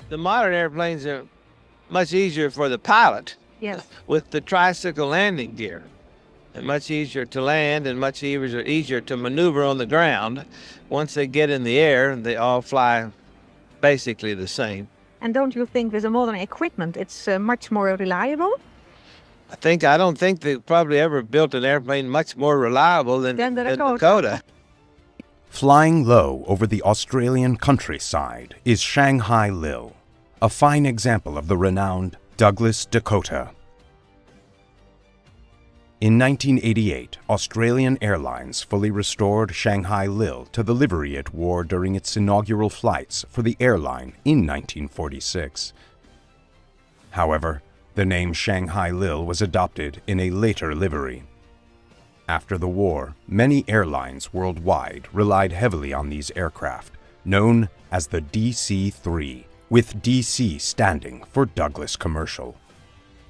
The modern airplanes are much easier for the pilot. Yes. With the tricycle landing gear. And much easier to land and much easier to maneuver on the ground. Once they get in the air, they all fly basically the same. And don't you think with the modern equipment it's much more reliable? I don't think they probably ever built an airplane much more reliable than the Dakota. Flying low over the Australian countryside is Shanghai Lil, a fine example of the renowned Douglas Dakota. In 1988, Australian Airlines fully restored Shanghai Lil to the livery it wore during its inaugural flights for the airline in 1946. However, the name Shanghai Lil was adopted in a later livery. After the war, many airlines worldwide relied heavily on these aircraft, known as the DC-3, with DC standing for Douglas Commercial.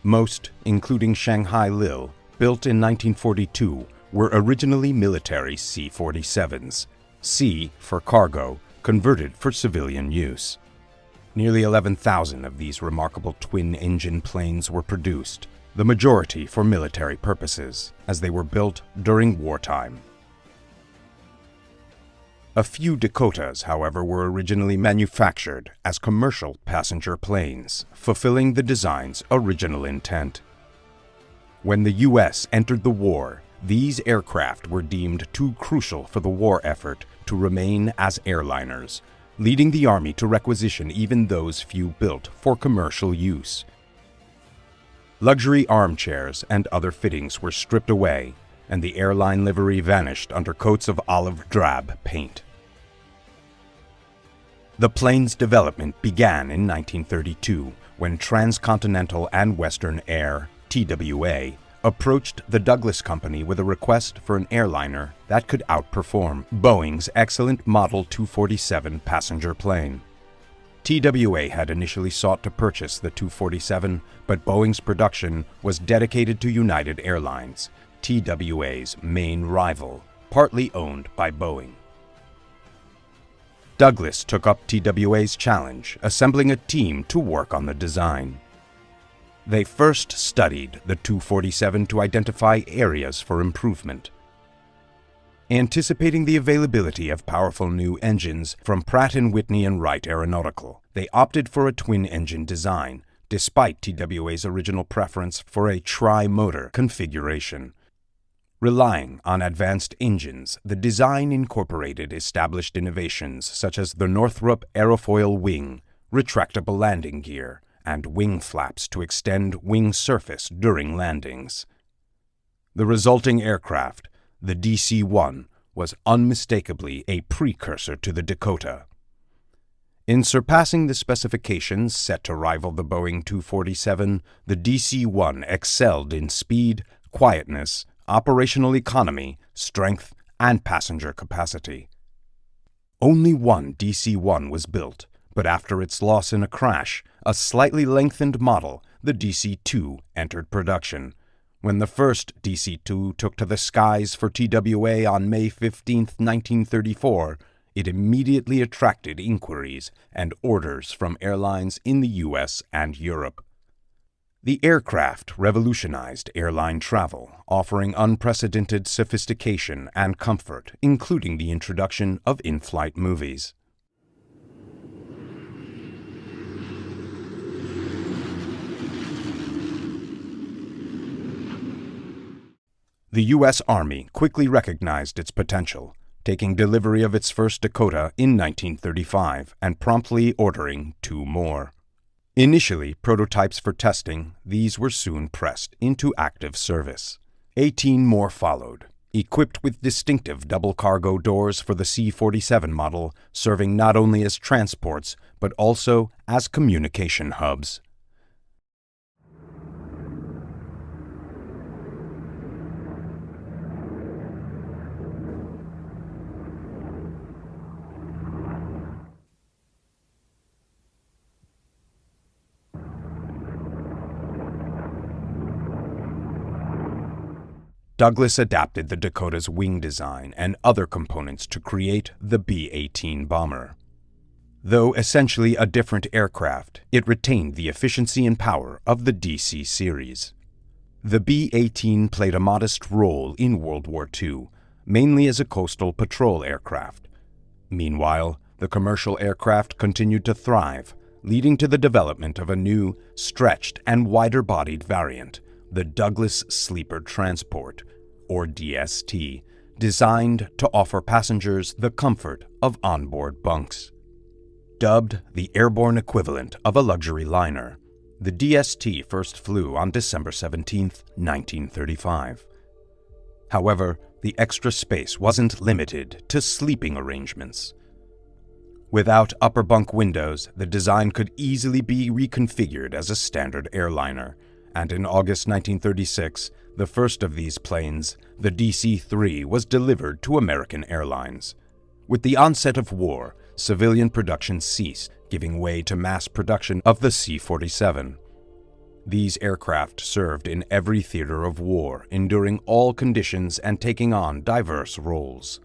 Most, including Shanghai Lil, built in 1942, were originally military C-47s, C for cargo, converted for civilian use. Nearly 11,000 of these remarkable twin-engine planes were produced, the majority for military purposes, as they were built during wartime. A few Dakotas, however, were originally manufactured as commercial passenger planes, fulfilling the design's original intent. When the U.S. entered the war, these aircraft were deemed too crucial for the war effort to remain as airliners, leading the Army to requisition even those few built for commercial use. Luxury armchairs and other fittings were stripped away, and the airline livery vanished under coats of olive drab paint. The plane's development began in 1932, when Transcontinental and Western Air, TWA, approached the Douglas Company with a request for an airliner that could outperform Boeing's excellent Model 247 passenger plane. TWA had initially sought to purchase the 247, but Boeing's production was dedicated to United Airlines, TWA's main rival, partly owned by Boeing. Douglas took up TWA's challenge, assembling a team to work on the design. They first studied the 247 to identify areas for improvement. Anticipating the availability of powerful new engines from Pratt & Whitney and Wright Aeronautical, they opted for a twin-engine design, despite TWA's original preference for a tri-motor configuration. Relying on advanced engines, the design incorporated established innovations such as the Northrop aerofoil wing, retractable landing gear, and wing flaps to extend wing surface during landings. The resulting aircraft, the DC-1, was unmistakably a precursor to the Dakota. In surpassing the specifications set to rival the Boeing 247, the DC-1 excelled in speed, quietness, operational economy, strength, and passenger capacity. Only one DC-1 was built, but after its loss in a crash, a slightly lengthened model, the DC-2, entered production. When the first DC-2 took to the skies for TWA on May 15, 1934, it immediately attracted inquiries and orders from airlines in the U.S. and Europe. The aircraft revolutionized airline travel, offering unprecedented sophistication and comfort, including the introduction of in-flight movies. The U.S. Army quickly recognized its potential, taking delivery of its first Dakota in 1935 and promptly ordering 2 more. Initially prototypes for testing, these were soon pressed into active service. 18 more followed, equipped with distinctive double cargo doors for the C-47 model, serving not only as transports but also as communication hubs. Douglas adapted the Dakota's wing design and other components to create the B-18 bomber. Though essentially a different aircraft, it retained the efficiency and power of the DC series. The B-18 played a modest role in World War II, mainly as a coastal patrol aircraft. Meanwhile, the commercial aircraft continued to thrive, leading to the development of a new, stretched and wider-bodied variant, the Douglas Sleeper Transport, or DST, designed to offer passengers the comfort of onboard bunks. Dubbed the airborne equivalent of a luxury liner, the DST first flew on December 17, 1935. However, the extra space wasn't limited to sleeping arrangements. Without upper bunk windows, the design could easily be reconfigured as a standard airliner, and in August 1936, the first of these planes, the DC-3, was delivered to American Airlines. With the onset of war, civilian production ceased, giving way to mass production of the C-47. These aircraft served in every theater of war, enduring all conditions and taking on diverse roles.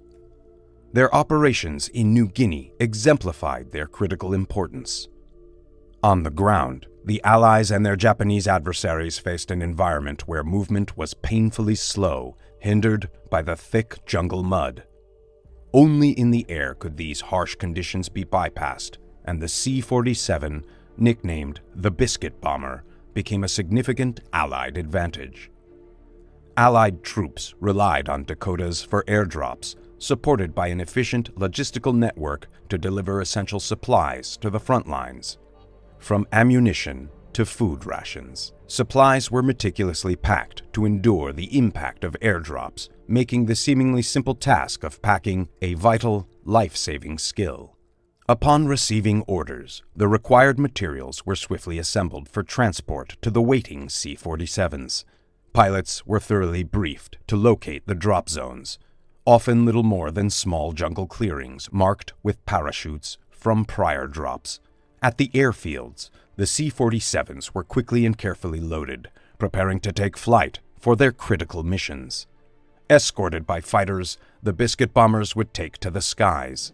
Their operations in New Guinea exemplified their critical importance. On the ground, the Allies and their Japanese adversaries faced an environment where movement was painfully slow, hindered by the thick jungle mud. Only in the air could these harsh conditions be bypassed, and the C-47, nicknamed the Biscuit bomber, became a significant Allied advantage. Allied troops relied on Dakotas for airdrops, supported by an efficient logistical network to deliver essential supplies to the front lines. From ammunition to food rations, supplies were meticulously packed to endure the impact of airdrops, making the seemingly simple task of packing a vital, life-saving skill. Upon receiving orders, the required materials were swiftly assembled for transport to the waiting C-47s. Pilots were thoroughly briefed to locate the drop zones, often little more than small jungle clearings marked with parachutes from prior drops. At the airfields, the C-47s were quickly and carefully loaded, preparing to take flight for their critical missions. Escorted by fighters, the Biscuit bombers would take to the skies.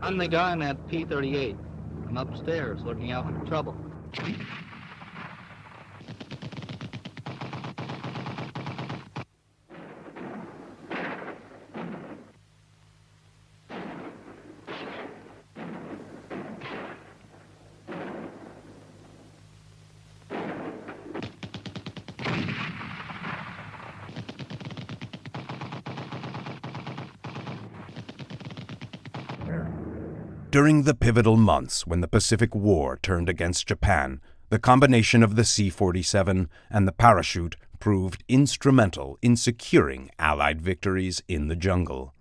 I'm the guy in that P-38. I'm upstairs looking out for trouble. During the pivotal months when the Pacific War turned against Japan, the combination of the C-47 and the parachute proved instrumental in securing Allied victories in the jungle.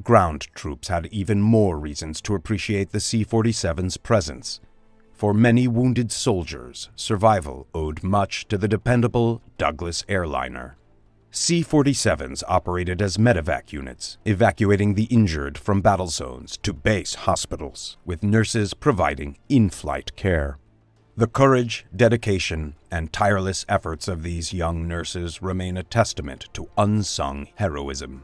ground troops had even more reasons to appreciate the C-47's presence. For many wounded soldiers, survival owed much to the dependable Douglas airliner. C-47s operated as Medevac units, evacuating the injured from battle zones to base hospitals, with nurses providing in-flight care. The courage, dedication, and tireless efforts of these young nurses remain a testament to unsung heroism.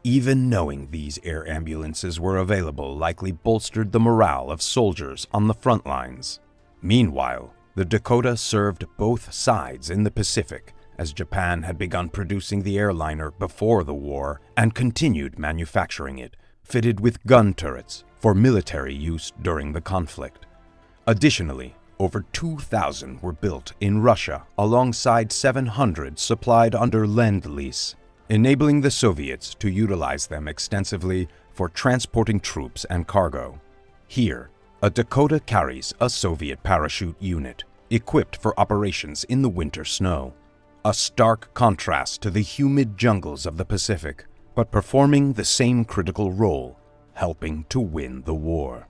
Even knowing these air ambulances were available likely bolstered the morale of soldiers on the front lines. Meanwhile, the Dakota served both sides in the Pacific, as Japan had begun producing the airliner before the war and continued manufacturing it, fitted with gun turrets for military use during the conflict. Additionally, over 2,000 were built in Russia alongside 700 supplied under Lend-Lease, enabling the Soviets to utilize them extensively for transporting troops and cargo. Here, a Dakota carries a Soviet parachute unit, equipped for operations in the winter snow. A stark contrast to the humid jungles of the Pacific, but performing the same critical role, helping to win the war.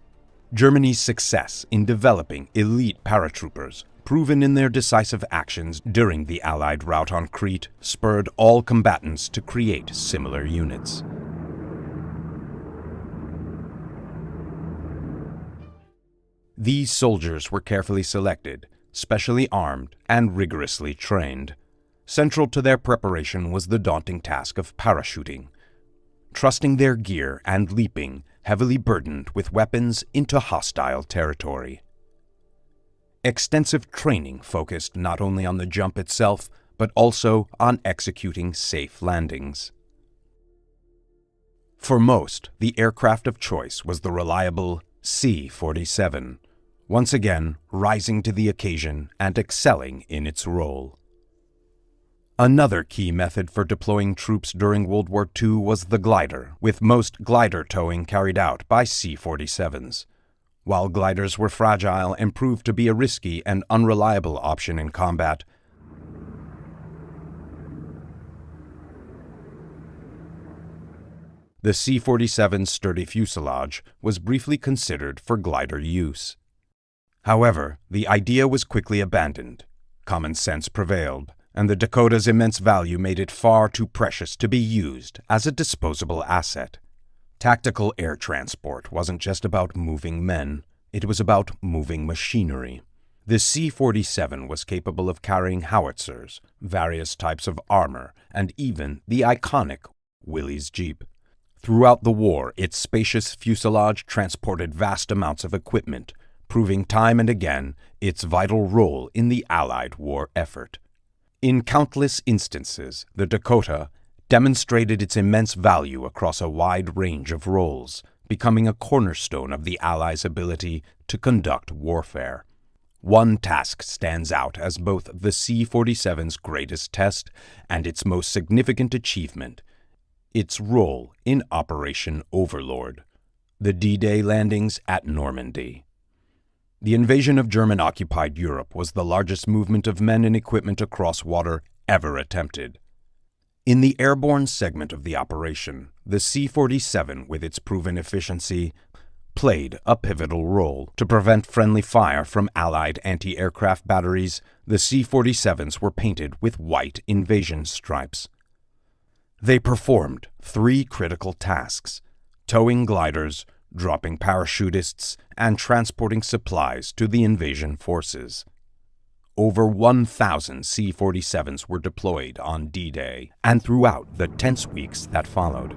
Germany's success in developing elite paratroopers, proven in their decisive actions during the Allied rout on Crete, spurred all combatants to create similar units. These soldiers were carefully selected, specially armed, and rigorously trained. Central to their preparation was the daunting task of parachuting, trusting their gear and leaping, heavily burdened with weapons, into hostile territory. Extensive training focused not only on the jump itself, but also on executing safe landings. For most, the aircraft of choice was the reliable C-47, once again rising to the occasion and excelling in its role. Another key method for deploying troops during World War II was the glider, with most glider towing carried out by C-47s. While gliders were fragile and proved to be a risky and unreliable option in combat, the C-47's sturdy fuselage was briefly considered for glider use. However, the idea was quickly abandoned. Common sense prevailed, and the Dakota's immense value made it far too precious to be used as a disposable asset. Tactical air transport wasn't just about moving men, it was about moving machinery. The C-47 was capable of carrying howitzers, various types of armor, and even the iconic Willys Jeep. Throughout the war, its spacious fuselage transported vast amounts of equipment, proving time and again its vital role in the Allied war effort. In countless instances, the Dakota demonstrated its immense value across a wide range of roles, becoming a cornerstone of the Allies' ability to conduct warfare. One task stands out as both the C-47's greatest test and its most significant achievement: its role in Operation Overlord, the D-Day landings at Normandy. The invasion of German-occupied Europe was the largest movement of men and equipment across water ever attempted. In the airborne segment of the operation, the C-47, with its proven efficiency, played a pivotal role. To prevent friendly fire from Allied anti-aircraft batteries, the C-47s were painted with white invasion stripes. They performed 3 critical tasks: towing gliders, dropping parachutists, and transporting supplies to the invasion forces. Over 1,000 C-47s were deployed on D-Day and throughout the tense weeks that followed.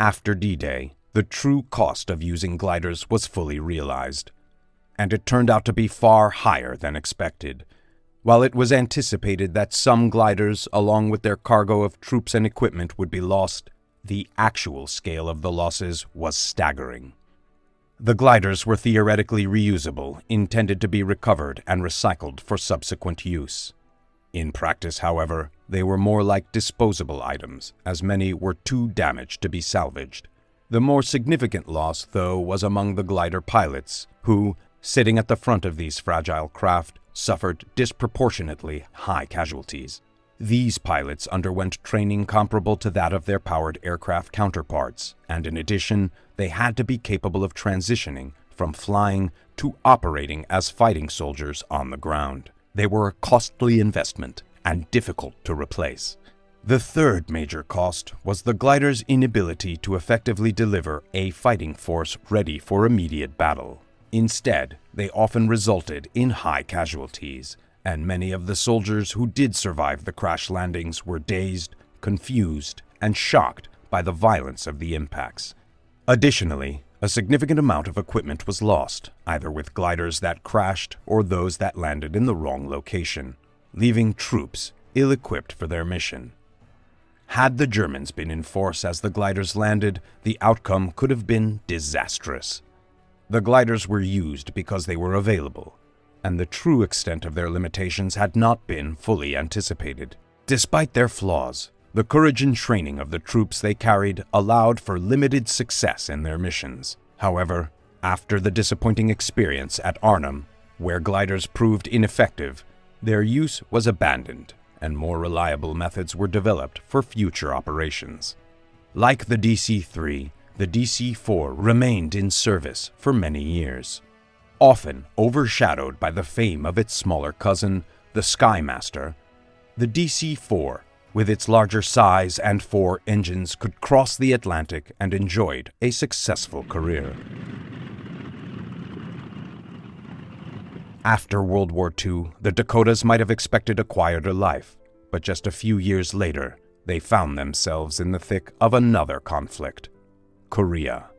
After D-Day, the true cost of using gliders was fully realized, and it turned out to be far higher than expected. While it was anticipated that some gliders, along with their cargo of troops and equipment, would be lost, the actual scale of the losses was staggering. The gliders were theoretically reusable, intended to be recovered and recycled for subsequent use. In practice, however, they were more like disposable items, as many were too damaged to be salvaged. The more significant loss, though, was among the glider pilots, who, sitting at the front of these fragile craft, suffered disproportionately high casualties. These pilots underwent training comparable to that of their powered aircraft counterparts, and in addition, they had to be capable of transitioning from flying to operating as fighting soldiers on the ground. They were a costly investment and difficult to replace. The third major cost was the glider's inability to effectively deliver a fighting force ready for immediate battle. Instead, they often resulted in high casualties, and many of the soldiers who did survive the crash landings were dazed, confused, and shocked by the violence of the impacts. Additionally, a significant amount of equipment was lost, either with gliders that crashed or those that landed in the wrong location, leaving troops ill-equipped for their mission. Had the Germans been in force as the gliders landed, the outcome could have been disastrous. The gliders were used because they were available, and the true extent of their limitations had not been fully anticipated. Despite their flaws, the courage and training of the troops they carried allowed for limited success in their missions. However, after the disappointing experience at Arnhem, where gliders proved ineffective, their use was abandoned, and more reliable methods were developed for future operations. Like the DC-3, the DC-4 remained in service for many years, often overshadowed by the fame of its smaller cousin, the Skymaster. The DC-4, with its larger size and 4 engines, could cross the Atlantic and enjoyed a successful career. After World War II, the Dakotas might have expected a quieter life, but just a few years later, they found themselves in the thick of another conflict: Korea.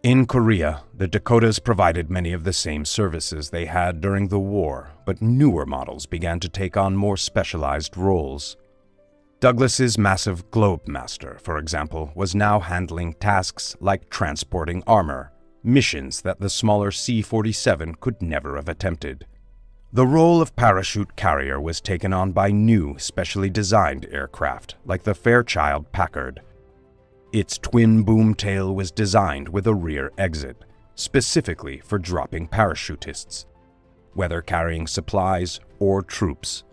In Korea, the Dakotas provided many of the same services they had during the war, but newer models began to take on more specialized roles. Douglas's massive Globemaster, for example, was now handling tasks like transporting armor, missions that the smaller C-47 could never have attempted. The role of parachute carrier was taken on by new, specially designed aircraft, like the Fairchild Packard. Its twin boom tail was designed with a rear exit, specifically for dropping parachutists, whether carrying supplies or troops.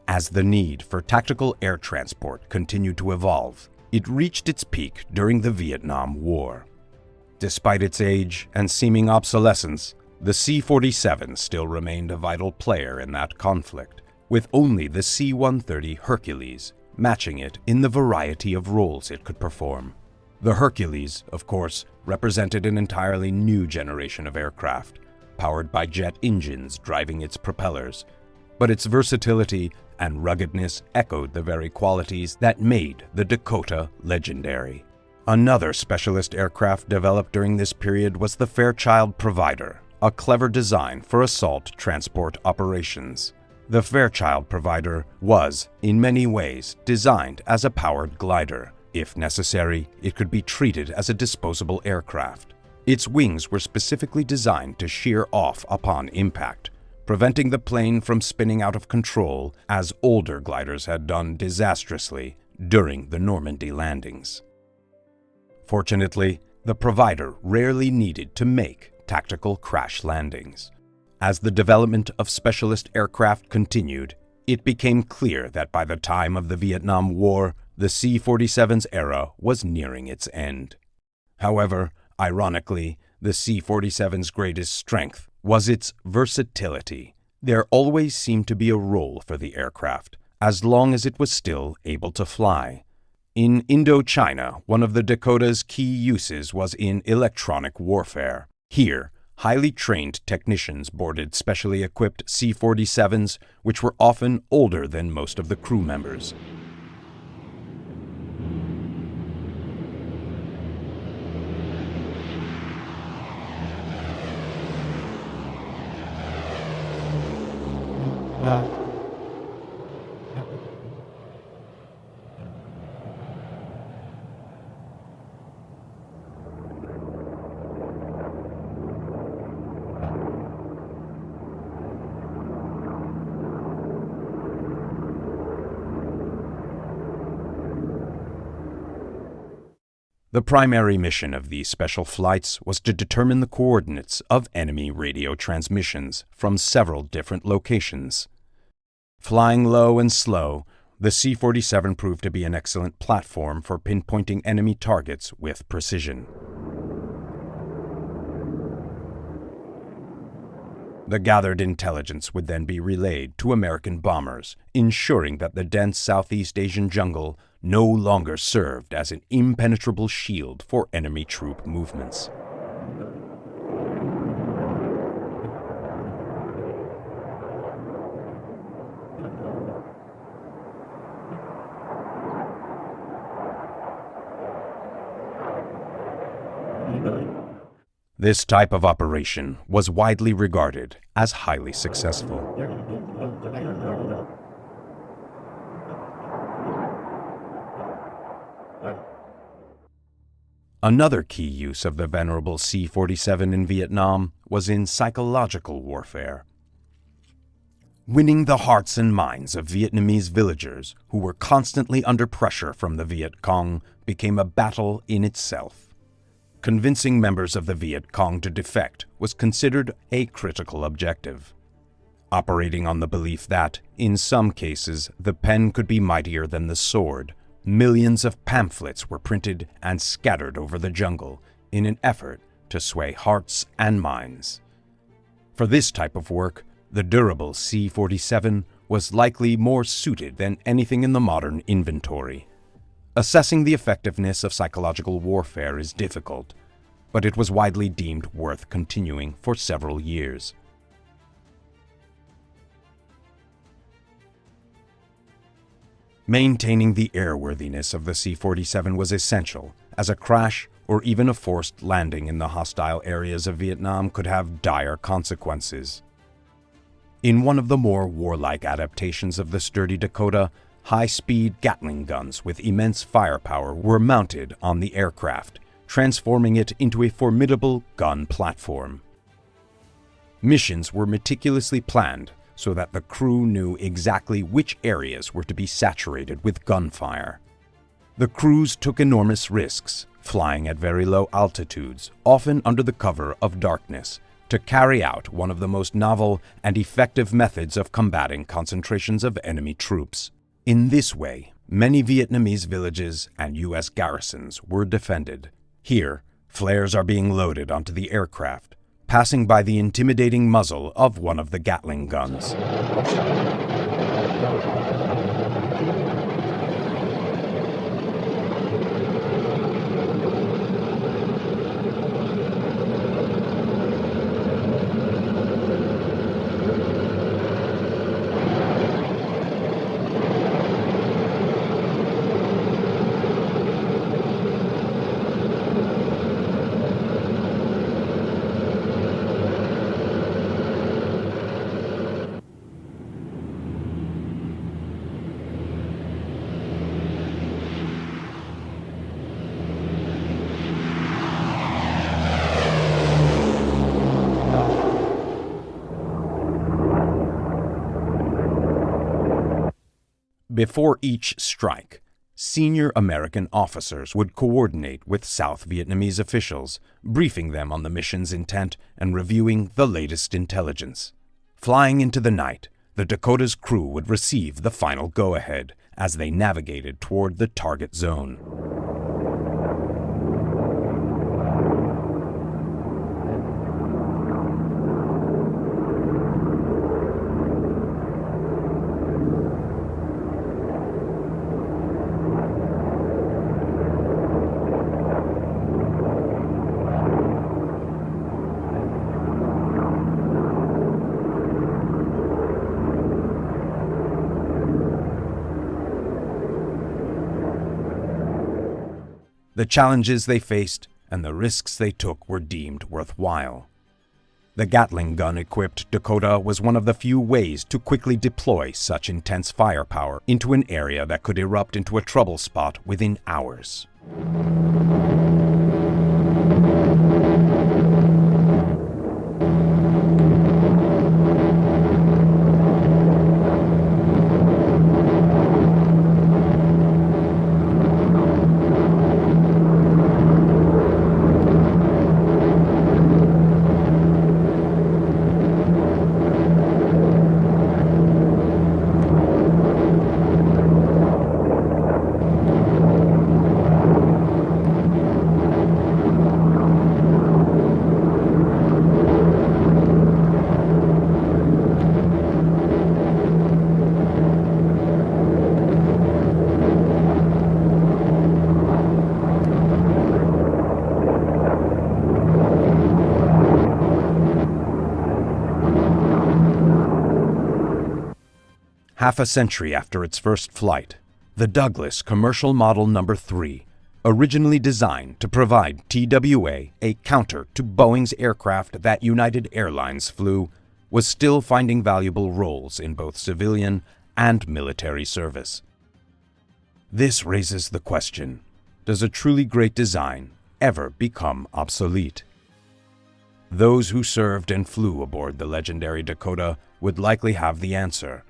As the need for tactical air transport continued to evolve, it reached its peak during the Vietnam War. Despite its age and seeming obsolescence, the C-47 still remained a vital player in that conflict, with only the C-130 Hercules matching it in the variety of roles it could perform. The Hercules, of course, represented an entirely new generation of aircraft, powered by jet engines driving its propellers, but its versatility and ruggedness echoed the very qualities that made the Dakota legendary. Another specialist aircraft developed during this period was the Fairchild Provider, a clever design for assault transport operations. The Fairchild Provider was, in many ways, designed as a powered glider. If necessary, it could be treated as a disposable aircraft. Its wings were specifically designed to shear off upon impact, preventing the plane from spinning out of control as older gliders had done disastrously during the Normandy landings. Fortunately, the Provider rarely needed to make tactical crash landings. As the development of specialist aircraft continued, it became clear that by the time of the Vietnam War, the C-47's era was nearing its end. However, ironically, the C-47's greatest strength was its versatility. There always seemed to be a role for the aircraft, as long as it was still able to fly. In Indochina, one of the Dakota's key uses was in electronic warfare. Here, highly trained technicians boarded specially equipped C-47s, which were often older than most of the crew members. The primary mission of these special flights was to determine the coordinates of enemy radio transmissions from several different locations. Flying low and slow, the C-47 proved to be an excellent platform for pinpointing enemy targets with precision. The gathered intelligence would then be relayed to American bombers, ensuring that the dense Southeast Asian jungle no longer served as an impenetrable shield for enemy troop movements. This type of operation was widely regarded as highly successful. Another key use of the venerable C-47 in Vietnam was in psychological warfare. Winning the hearts and minds of Vietnamese villagers who were constantly under pressure from the Viet Cong became a battle in itself. Convincing members of the Viet Cong to defect was considered a critical objective. Operating on the belief that, in some cases, the pen could be mightier than the sword, millions of pamphlets were printed and scattered over the jungle in an effort to sway hearts and minds. For this type of work, the durable C-47 was likely more suited than anything in the modern inventory. Assessing the effectiveness of psychological warfare is difficult, but it was widely deemed worth continuing for several years. Maintaining the airworthiness of the C-47 was essential, as a crash or even a forced landing in the hostile areas of Vietnam could have dire consequences. In one of the more warlike adaptations of the sturdy Dakota, high-speed Gatling guns with immense firepower were mounted on the aircraft, transforming it into a formidable gun platform. Missions were meticulously planned so that the crew knew exactly which areas were to be saturated with gunfire. The crews took enormous risks, flying at very low altitudes, often under the cover of darkness, to carry out one of the most novel and effective methods of combating concentrations of enemy troops. In this way, many Vietnamese villages and U.S. garrisons were defended. Here, flares are being loaded onto the aircraft, passing by the intimidating muzzle of one of the Gatling guns. Before each strike, senior American officers would coordinate with South Vietnamese officials, briefing them on the mission's intent and reviewing the latest intelligence. Flying into the night, the Dakota's crew would receive the final go-ahead as they navigated toward the target zone. The challenges they faced and the risks they took were deemed worthwhile. The Gatling gun-equipped Dakota was one of the few ways to quickly deploy such intense firepower into an area that could erupt into a trouble spot within hours. Half a century after its first flight, the Douglas Commercial Model No. 3, originally designed to provide TWA a counter to Boeing's aircraft that United Airlines flew, was still finding valuable roles in both civilian and military service. This raises the question, does a truly great design ever become obsolete? Those who served and flew aboard the legendary Dakota would likely have the answer.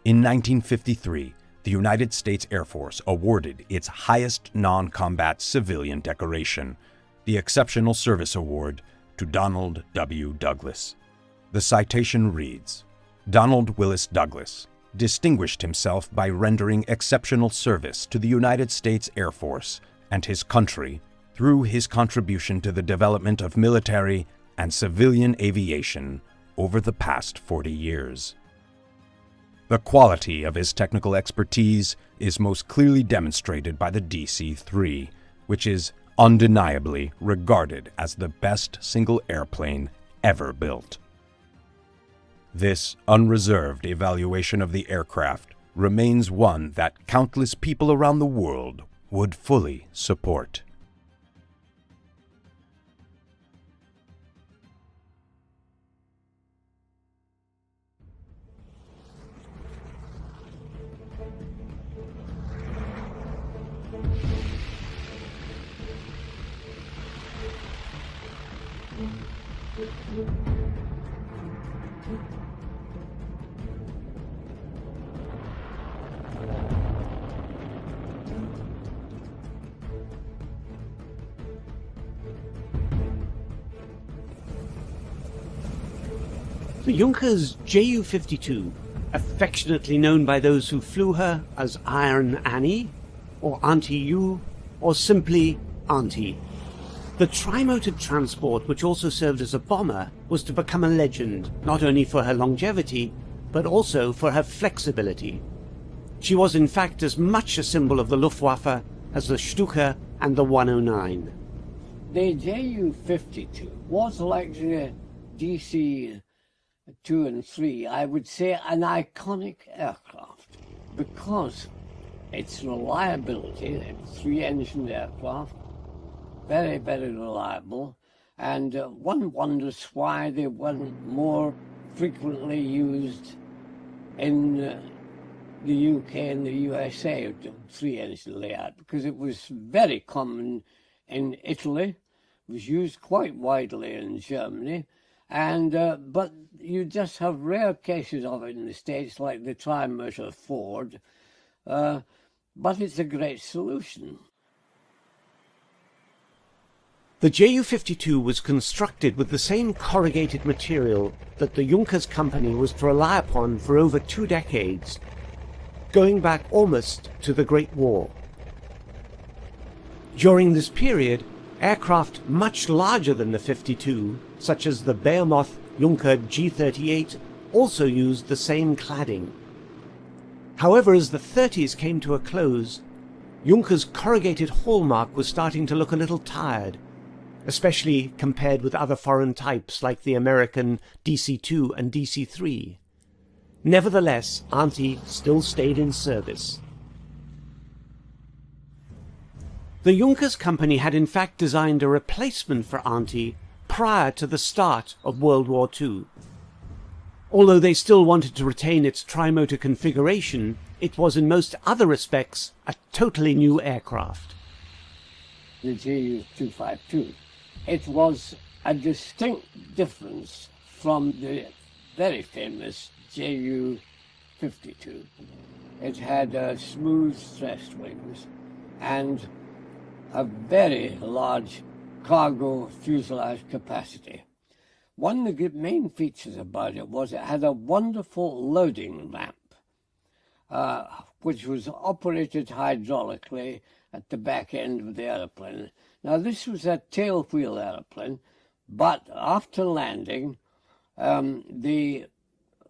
In 1953, the United States Air Force awarded its highest non-combat civilian decoration, the Exceptional Service Award, to Donald W. Douglas. The citation reads, "Donald Willis Douglas distinguished himself by rendering exceptional service to the United States Air Force and his country through his contribution to the development of military and civilian aviation over the past 40 years. The quality of his technical expertise is most clearly demonstrated by the DC-3, which is undeniably regarded as the best single airplane ever built." This unreserved evaluation of the aircraft remains one that countless people around the world would fully support. The Junkers Ju-52, affectionately known by those who flew her as Iron Annie, or Auntie U, or simply Auntie. The tri-motored transport, which also served as a bomber, was to become a legend, not only for her longevity, but also for her flexibility. She was in fact as much a symbol of the Luftwaffe as the Stuka and the 109. The Ju-52 was like the DC-2 and 3, I would say an iconic aircraft because its reliability, it's three-engine aircraft, very, very reliable, and one wonders why they weren't more frequently used in the UK and the USA, three-engine layout, because it was very common in Italy, was used quite widely in Germany, and but you just have rare cases of it in the States, like the tri-motor Ford, but it's a great solution. The Ju-52 was constructed with the same corrugated material that the Junkers company was to rely upon for over 2 decades, going back almost to the Great War. During this period, aircraft much larger than the 52, such as the Behemoth Junker G-38, also used the same cladding. However, as the 30s came to a close, Junker's corrugated hallmark was starting to look a little tired, especially compared with other foreign types like the American DC-2 and DC-3. Nevertheless, Auntie still stayed in service. The Junkers company had in fact designed a replacement for Auntie prior to the start of World War II. Although they still wanted to retain its trimotor configuration, it was in most other respects a totally new aircraft. The Ju-252. It was a distinct difference from the very famous Ju-52. It had smooth stressed wings and a very large cargo fuselage capacity. One of the main features about it was it had a wonderful loading ramp, which was operated hydraulically at the back end of the aeroplane. Now, this was a tail-wheel aeroplane, but after landing, the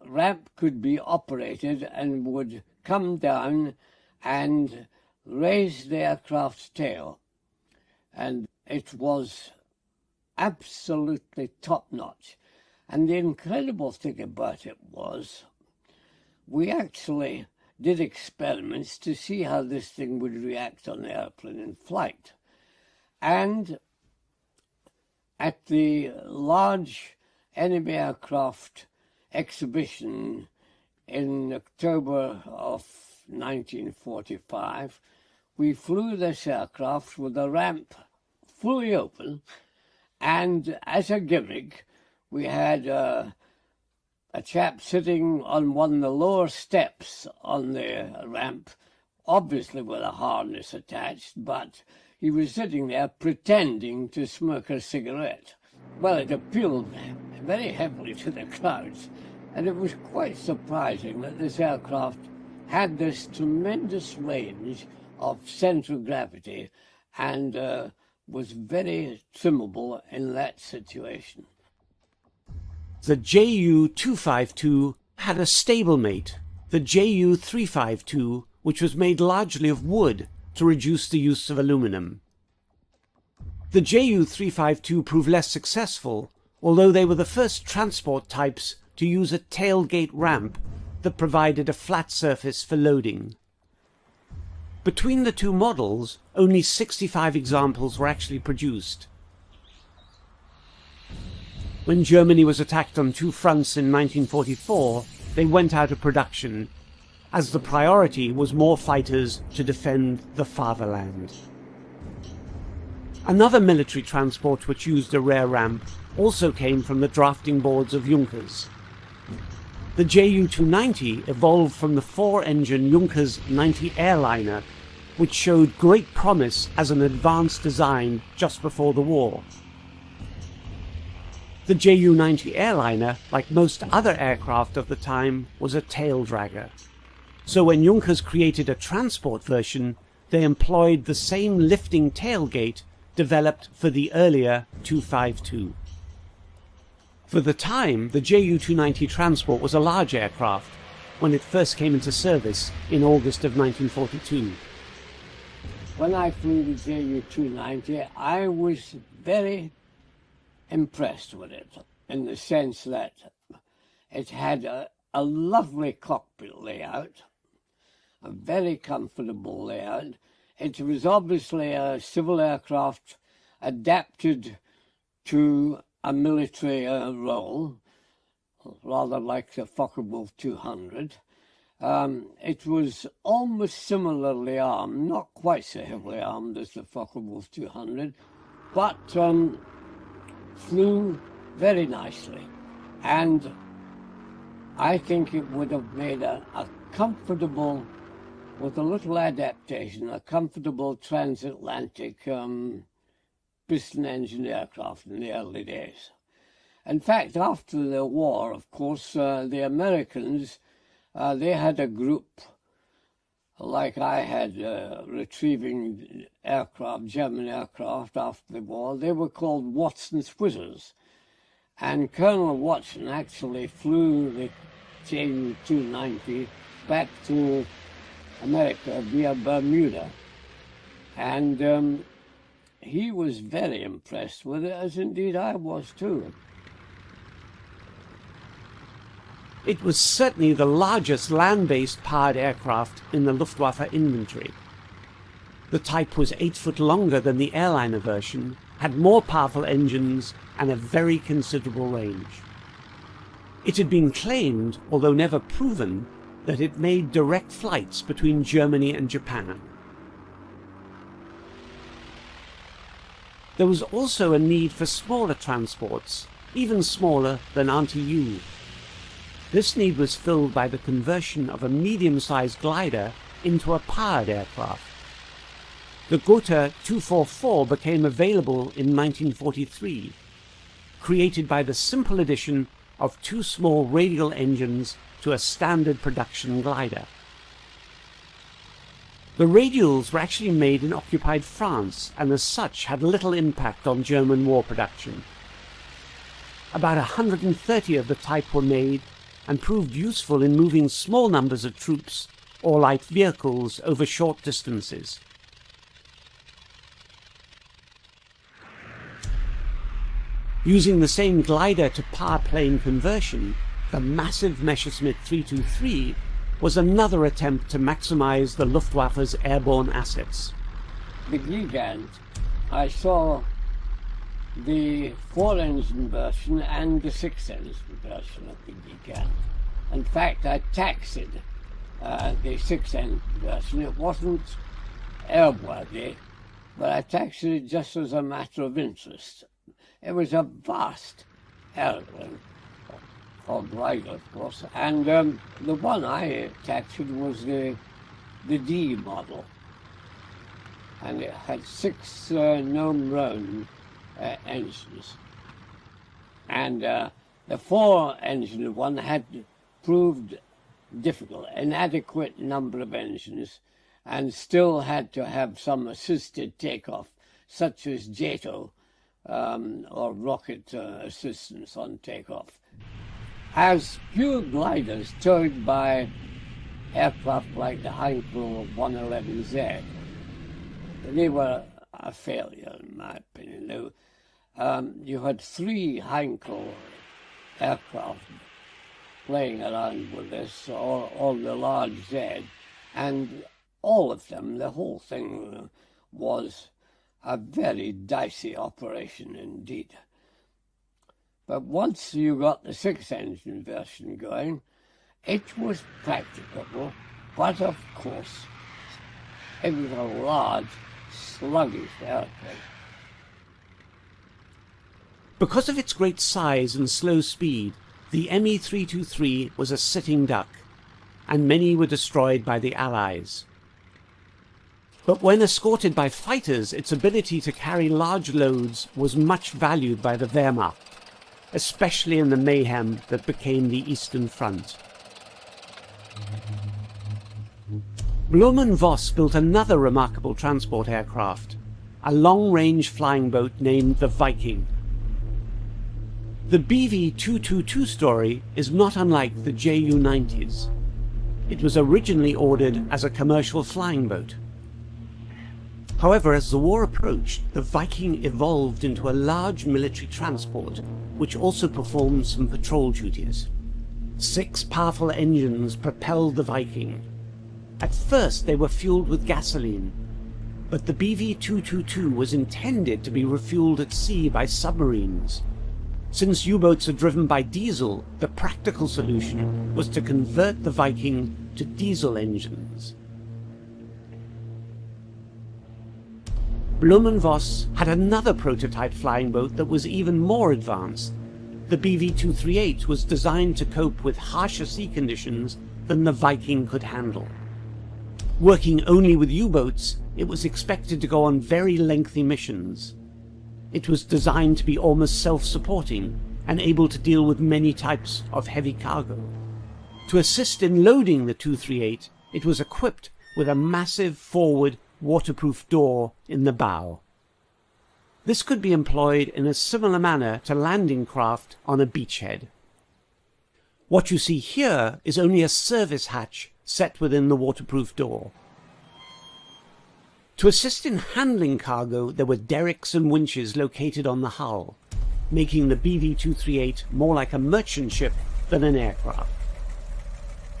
ramp could be operated and would come down and raise the aircraft's tail. And it was absolutely top-notch. And the incredible thing about it was we actually did experiments to see how this thing would react on the airplane in flight. And at the large enemy aircraft exhibition in October of 1945, we flew this aircraft with the ramp fully open, and as a gimmick, we had a chap sitting on one of the lower steps on the ramp, obviously with a harness attached, but he was sitting there pretending to smoke a cigarette. Well, it appealed very heavily to the crowds, and it was quite surprising that this aircraft had this tremendous range of central gravity and was very trimmable in that situation. The Ju-252 had a stablemate, the Ju-352, which was made largely of wood to reduce the use of aluminum. The Ju-352 proved less successful, although they were the first transport types to use a tailgate ramp that provided a flat surface for loading. Between the two models, only 65 examples were actually produced. When Germany was attacked on two fronts in 1944, they went out of production, as the priority was more fighters to defend the fatherland. Another military transport which used a rear ramp also came from the drafting boards of Junkers. The Ju-290 evolved from the four-engine Junkers 90 airliner, which showed great promise as an advanced design just before the war. The Ju-90 airliner, like most other aircraft of the time, was a tail dragger. So when Junkers created a transport version, they employed the same lifting tailgate developed for the earlier 252. For the time, the Ju-290 transport was a large aircraft when it first came into service in August of 1942. When I flew the Ju-290, I was very impressed with it in the sense that it had a lovely cockpit layout, a very comfortable layout. It was obviously a civil aircraft adapted to a military role, rather like the Focke-Wulf 200. It was almost similarly armed, not quite so heavily armed as the Focke-Wulf 200, but flew very nicely. And I think it would have made a comfortable, with a little adaptation, a comfortable transatlantic piston-engine aircraft in the early days. In fact, after the war, of course, the Americans, they had a group, like I had, retrieving aircraft, German aircraft after the war. They were called Watson's Whizzers. And Colonel Watson actually flew the Ju-290 back to America via Bermuda. And he was very impressed with it, as indeed I was too. It was certainly the largest land-based powered aircraft in the Luftwaffe inventory. The type was 8 foot longer than the airliner version had more powerful engines and a very considerable range. It had been claimed, although never proven, that it made direct flights between Germany and Japan. There was also a need for smaller transports, even smaller than Anti-U. This need was filled by the conversion of a medium-sized glider into a powered aircraft. The Gotha 244 became available in 1943, created by the simple addition of two small radial engines to a standard production glider. The radials were actually made in occupied France and as such had little impact on German war production. About 130 of the type were made and proved useful in moving small numbers of troops or light vehicles over short distances. Using the same glider to power plane conversion, the massive Messerschmitt 323 was another attempt to maximize the Luftwaffe's airborne assets. The Gigant, I saw the 4-engine version and the 6-engine version of the Gigant. In fact, I taxied the 6-engine version. It wasn't airworthy, but I taxied it just as a matter of interest. It was a vast airplane, called Arado, of course, and the one I taxied was the D model, and it had 6 gnome-round engines, and the 4-engine one had proved difficult, inadequate number of engines, and still had to have some assisted takeoff, such as JATO, or rocket assistance on takeoff. As pure gliders towed by aircraft like the Heinkel 111Z, they were a failure in my opinion. You had 3 Heinkel aircraft playing around with this, or the large Z, and all of them, the whole thing was a very dicey operation indeed. But once you got the 6-engine version going, it was practicable, but of course, it was a large, sluggish airplane. Because of its great size and slow speed, the Me-323 was a sitting duck, and many were destroyed by the Allies. But when escorted by fighters, its ability to carry large loads was much valued by the Wehrmacht, especially in the mayhem that became the Eastern Front. Blohm and Voss built another remarkable transport aircraft, a long-range flying boat named the Viking. The BV-222 story is not unlike the Ju-90s. It was originally ordered as a commercial flying boat. However, as the war approached, the Viking evolved into a large military transport, which also performed some patrol duties. 6 powerful engines propelled the Viking. At first they were fueled with gasoline, but the BV-222 was intended to be refueled at sea by submarines. Since U-boats are driven by diesel, the practical solution was to convert the Viking to diesel engines. Blohm and Voss had another prototype flying boat that was even more advanced. The BV-238 was designed to cope with harsher sea conditions than the Viking could handle. Working only with U-boats, it was expected to go on very lengthy missions. It was designed to be almost self-supporting and able to deal with many types of heavy cargo. To assist in loading the 238, it was equipped with a massive forward waterproof door in the bow. This could be employed in a similar manner to landing craft on a beachhead. What you see here is only a service hatch set within the waterproof door. To assist in handling cargo, there were derricks and winches located on the hull, making the BV-238 more like a merchant ship than an aircraft.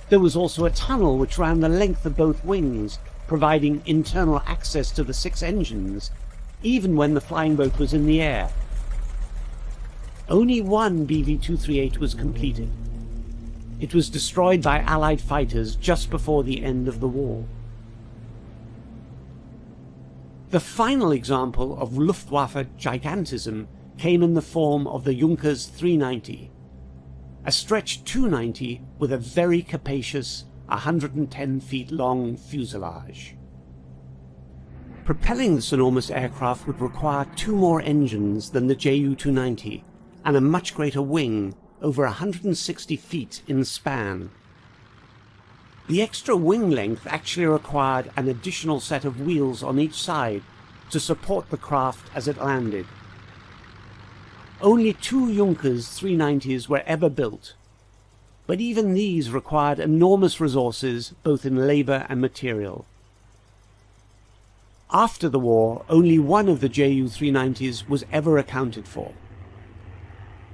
There was also a tunnel which ran the length of both wings, providing internal access to the 6 engines, even when the flying boat was in the air. Only one BV-238 was completed. It was destroyed by Allied fighters just before the end of the war. The final example of Luftwaffe gigantism came in the form of the Junkers 390, a stretch 290 with a very capacious 110 feet long fuselage. Propelling this enormous aircraft would require 2 more engines than the Ju-290 and a much greater wing, over 160 feet in span. The extra wing length actually required an additional set of wheels on each side to support the craft as it landed. Only 2 Junkers 390s were ever built, but even these required enormous resources both in labor and material. After the war, only one of the Ju-390s was ever accounted for.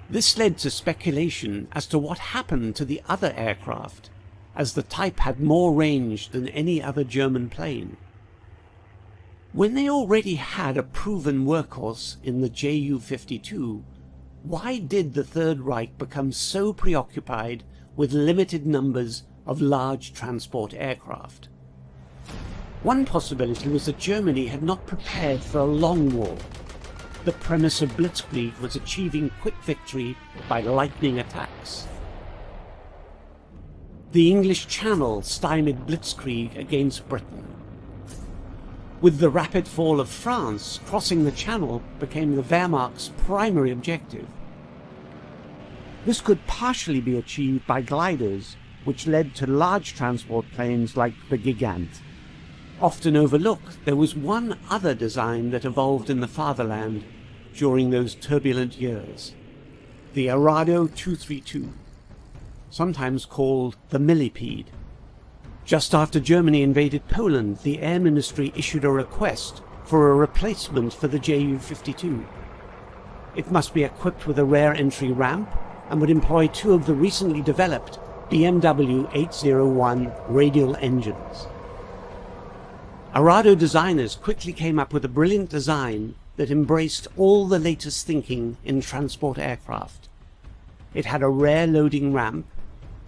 This led to speculation as to what happened to the other aircraft, as the type had more range than any other German plane. When they already had a proven workhorse in the Ju-52, why did the Third Reich become so preoccupied with limited numbers of large transport aircraft? One possibility was that Germany had not prepared for a long war. The premise of Blitzkrieg was achieving quick victory by lightning attacks. The English Channel stymied Blitzkrieg against Britain. With the rapid fall of France, crossing the Channel became the Wehrmacht's primary objective. This could partially be achieved by gliders, which led to large transport planes like the Gigant. Often overlooked, there was one other design that evolved in the fatherland during those turbulent years: the Arado 232, sometimes called the Millipede. Just after Germany invaded Poland, the Air Ministry issued a request for a replacement for the Ju-52. It must be equipped with a rear entry ramp and would employ 2 of the recently developed BMW 801 radial engines. Arado designers quickly came up with a brilliant design that embraced all the latest thinking in transport aircraft. It had a rear loading ramp,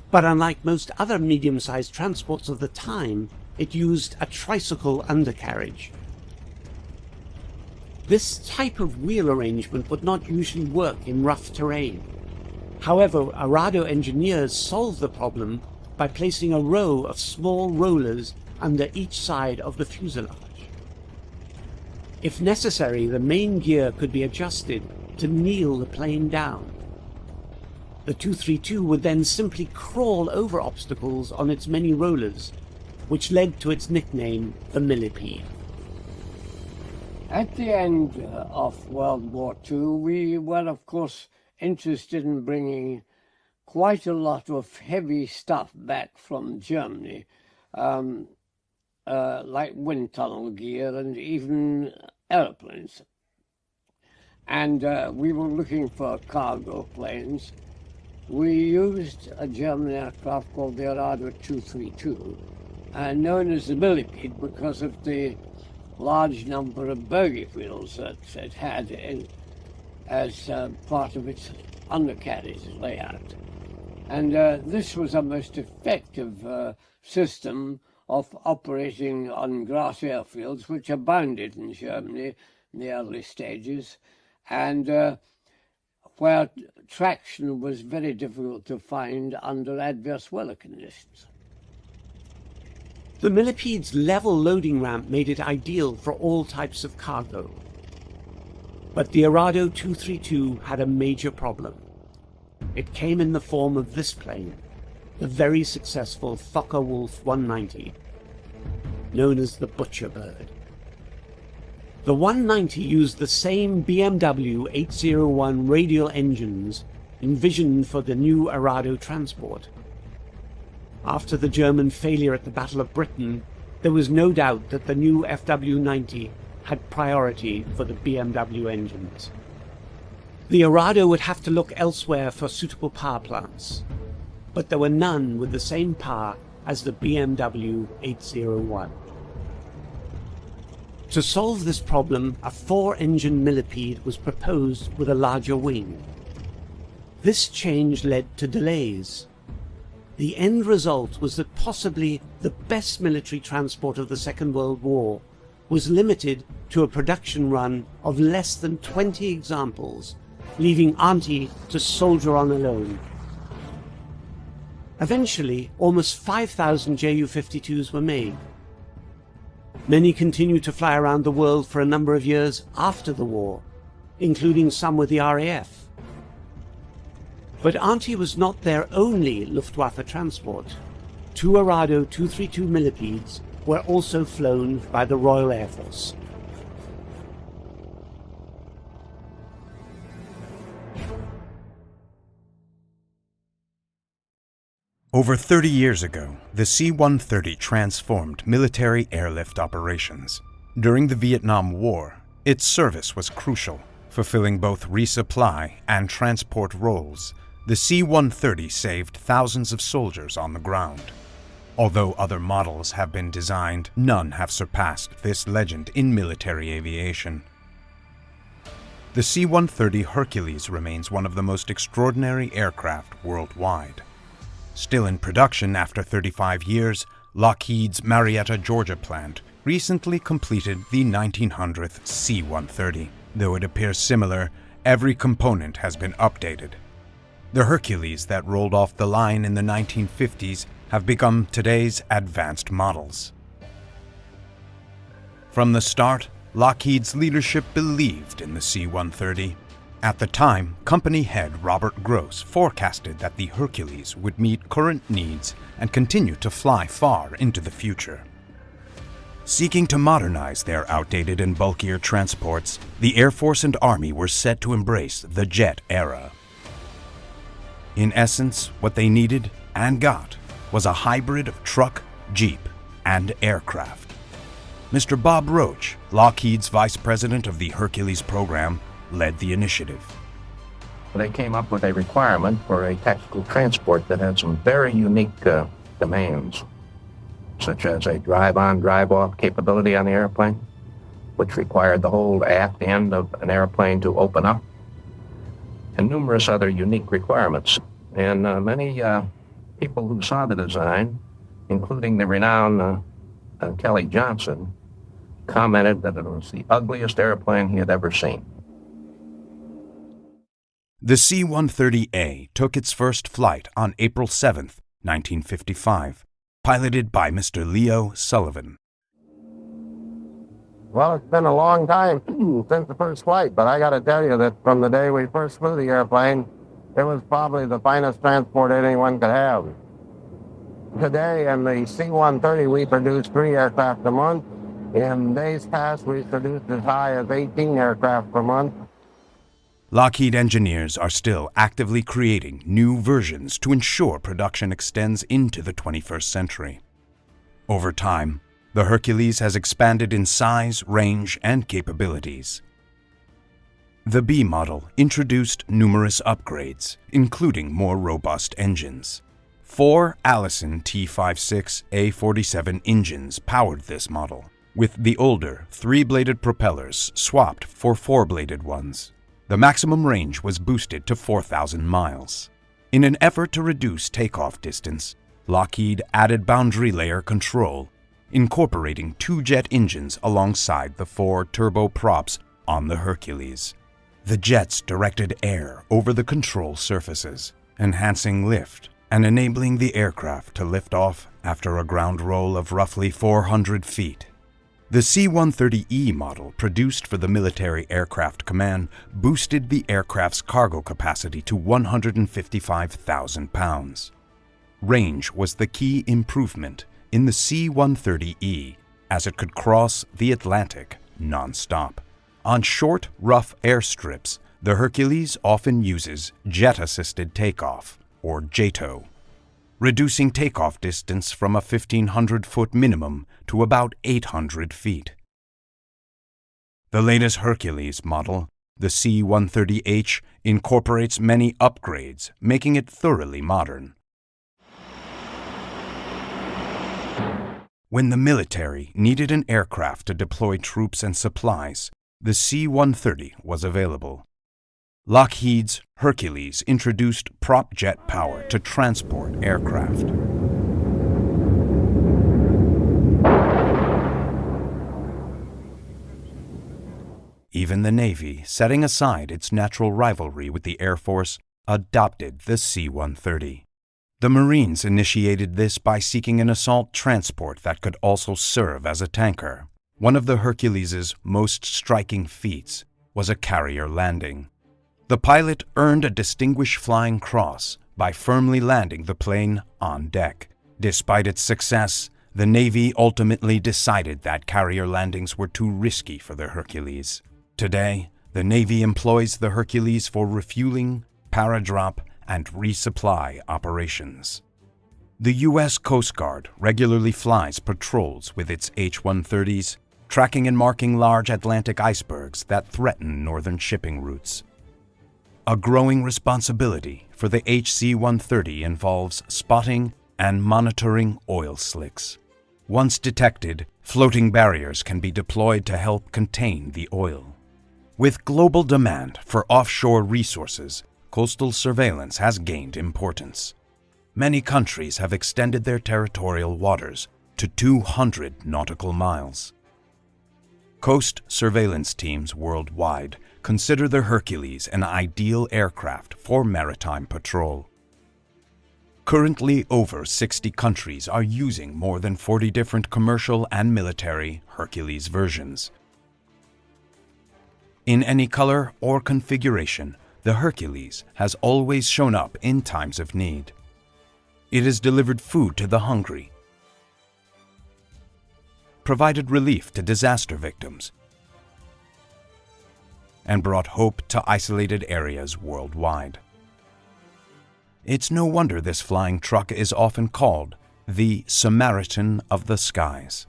but unlike most other medium-sized transports of the time, it used a tricycle undercarriage. This type of wheel arrangement would not usually work in rough terrain. However, Arado engineers solved the problem by placing a row of small rollers under each side of the fuselage. If necessary, the main gear could be adjusted to kneel the plane down. The 232 would then simply crawl over obstacles on its many rollers, which led to its nickname, the Millipede. At the end of World War II, we were, of course, interested in bringing quite a lot of heavy stuff back from Germany, like wind tunnel gear and even airplanes. And we were looking for cargo planes. We used a German aircraft called the Arado 232, known as the Millipede because of the large number of bogie wheels that it had as part of its undercarriage layout. And this was a most effective system of operating on grass airfields, which abounded in Germany in the early stages, and where traction was very difficult to find under adverse weather conditions. The Millipede's level loading ramp made it ideal for all types of cargo. But the Arado 232 had a major problem. It came in the form of this plane, the very successful Focke-Wulf 190, known as the Butcher Bird. The 190 used the same BMW 801 radial engines envisioned for the new Arado transport. After the German failure at the Battle of Britain, there was no doubt that the new FW-90 had priority for the BMW engines. The Arado would have to look elsewhere for suitable power plants, but there were none with the same power as the BMW 801. To solve this problem, a 4-engine Millipede was proposed with a larger wing. This change led to delays. The end result was that possibly the best military transport of the Second World War was limited to a production run of less than 20 examples, leaving Auntie to soldier on alone. Eventually, almost 5,000 Ju-52s were made. Many continued to fly around the world for a number of years after the war, including some with the RAF. But Auntie was not their only Luftwaffe transport. 2 Arado 232 Millipedes were also flown by the Royal Air Force. Over 30 years ago, the C-130 transformed military airlift operations. During the Vietnam War, its service was crucial, fulfilling both resupply and transport roles. The C-130 saved thousands of soldiers on the ground. Although other models have been designed, none have surpassed this legend in military aviation. The C-130 Hercules remains one of the most extraordinary aircraft worldwide. Still in production after 35 years, Lockheed's Marietta, Georgia plant recently completed the 1900th C-130. Though it appears similar, every component has been updated. The Hercules that rolled off the line in the 1950s have become today's advanced models. From the start, Lockheed's leadership believed in the C-130. At the time, company head Robert Gross forecasted that the Hercules would meet current needs and continue to fly far into the future. Seeking to modernize their outdated and bulkier transports, the Air Force and Army were set to embrace the jet era. In essence, what they needed and got was a hybrid of truck, jeep, and aircraft. Mr. Bob Roach, Lockheed's vice president of the Hercules program, led the initiative. They came up with a requirement for a tactical transport that had some very unique demands, such as a drive-on, drive-off capability on the airplane, which required the whole aft end of an airplane to open up, and numerous other unique requirements. And many people who saw the design, including the renowned Kelly Johnson, commented that it was the ugliest airplane he had ever seen. The C-130A took its first flight on April 7, 1955, piloted by Mr. Leo Sullivan. Well, it's been a long time since the first flight, but I got to tell you that from the day we first flew the airplane, it was probably the finest transport anyone could have. Today, in the C-130, we produce 3 aircraft a month. In days past, we produced as high as 18 aircraft per month. Lockheed engineers are still actively creating new versions to ensure production extends into the 21st century. Over time, the Hercules has expanded in size, range, and capabilities. The B model introduced numerous upgrades, including more robust engines. 4 Allison T56A47 engines powered this model, with the older 3-bladed propellers swapped for 4-bladed ones. The maximum range was boosted to 4,000 miles. In an effort to reduce takeoff distance, Lockheed added boundary layer control, incorporating 2 jet engines alongside the 4 turboprops on the Hercules. The jets directed air over the control surfaces, enhancing lift and enabling the aircraft to lift off after a ground roll of roughly 400 feet. The C-130E model, produced for the Military Aircraft Command, boosted the aircraft's cargo capacity to 155,000 pounds. Range was the key improvement in the C-130E, as it could cross the Atlantic non-stop. On short, rough airstrips, the Hercules often uses jet-assisted takeoff, or JATO, reducing takeoff distance from a 1,500-foot minimum to about 800 feet. The latest Hercules model, the C-130H, incorporates many upgrades, making it thoroughly modern. When the military needed an aircraft to deploy troops and supplies, the C-130 was available. Lockheed's Hercules introduced prop jet power to transport aircraft. Even the Navy, setting aside its natural rivalry with the Air Force, adopted the C-130. The Marines initiated this by seeking an assault transport that could also serve as a tanker. One of the Hercules' most striking feats was a carrier landing. The pilot earned a Distinguished Flying Cross by firmly landing the plane on deck. Despite its success, the Navy ultimately decided that carrier landings were too risky for the Hercules. Today, the Navy employs the Hercules for refueling, paradrop, and resupply operations. The U.S. Coast Guard regularly flies patrols with its H-130s, tracking and marking large Atlantic icebergs that threaten northern shipping routes. A growing responsibility for the HC-130 involves spotting and monitoring oil slicks. Once detected, floating barriers can be deployed to help contain the oil. With global demand for offshore resources, coastal surveillance has gained importance. Many countries have extended their territorial waters to 200 nautical miles. Coast surveillance teams worldwide consider the Hercules an ideal aircraft for maritime patrol. Currently, over 60 countries are using more than 40 different commercial and military Hercules versions. In any color or configuration, the Hercules has always shown up in times of need. It has delivered food to the hungry, provided relief to disaster victims, and brought hope to isolated areas worldwide. It's no wonder this flying truck is often called the Samaritan of the skies.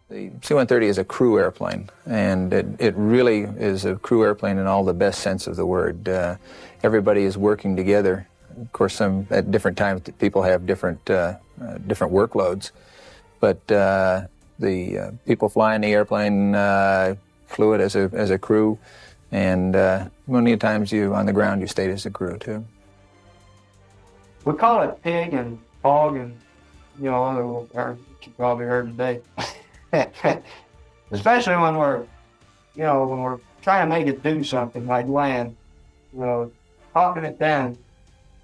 The C-130 is a crew airplane, and it really is a crew airplane in all the best sense of the word. Everybody is working together. Of course, at different times, people have different workloads, but the people flying the airplane flew it as a crew, and many times on the ground you stayed as a crew too. We call it pig and hog, and you probably heard today. Especially when we're trying to make it do something like land, talking it down.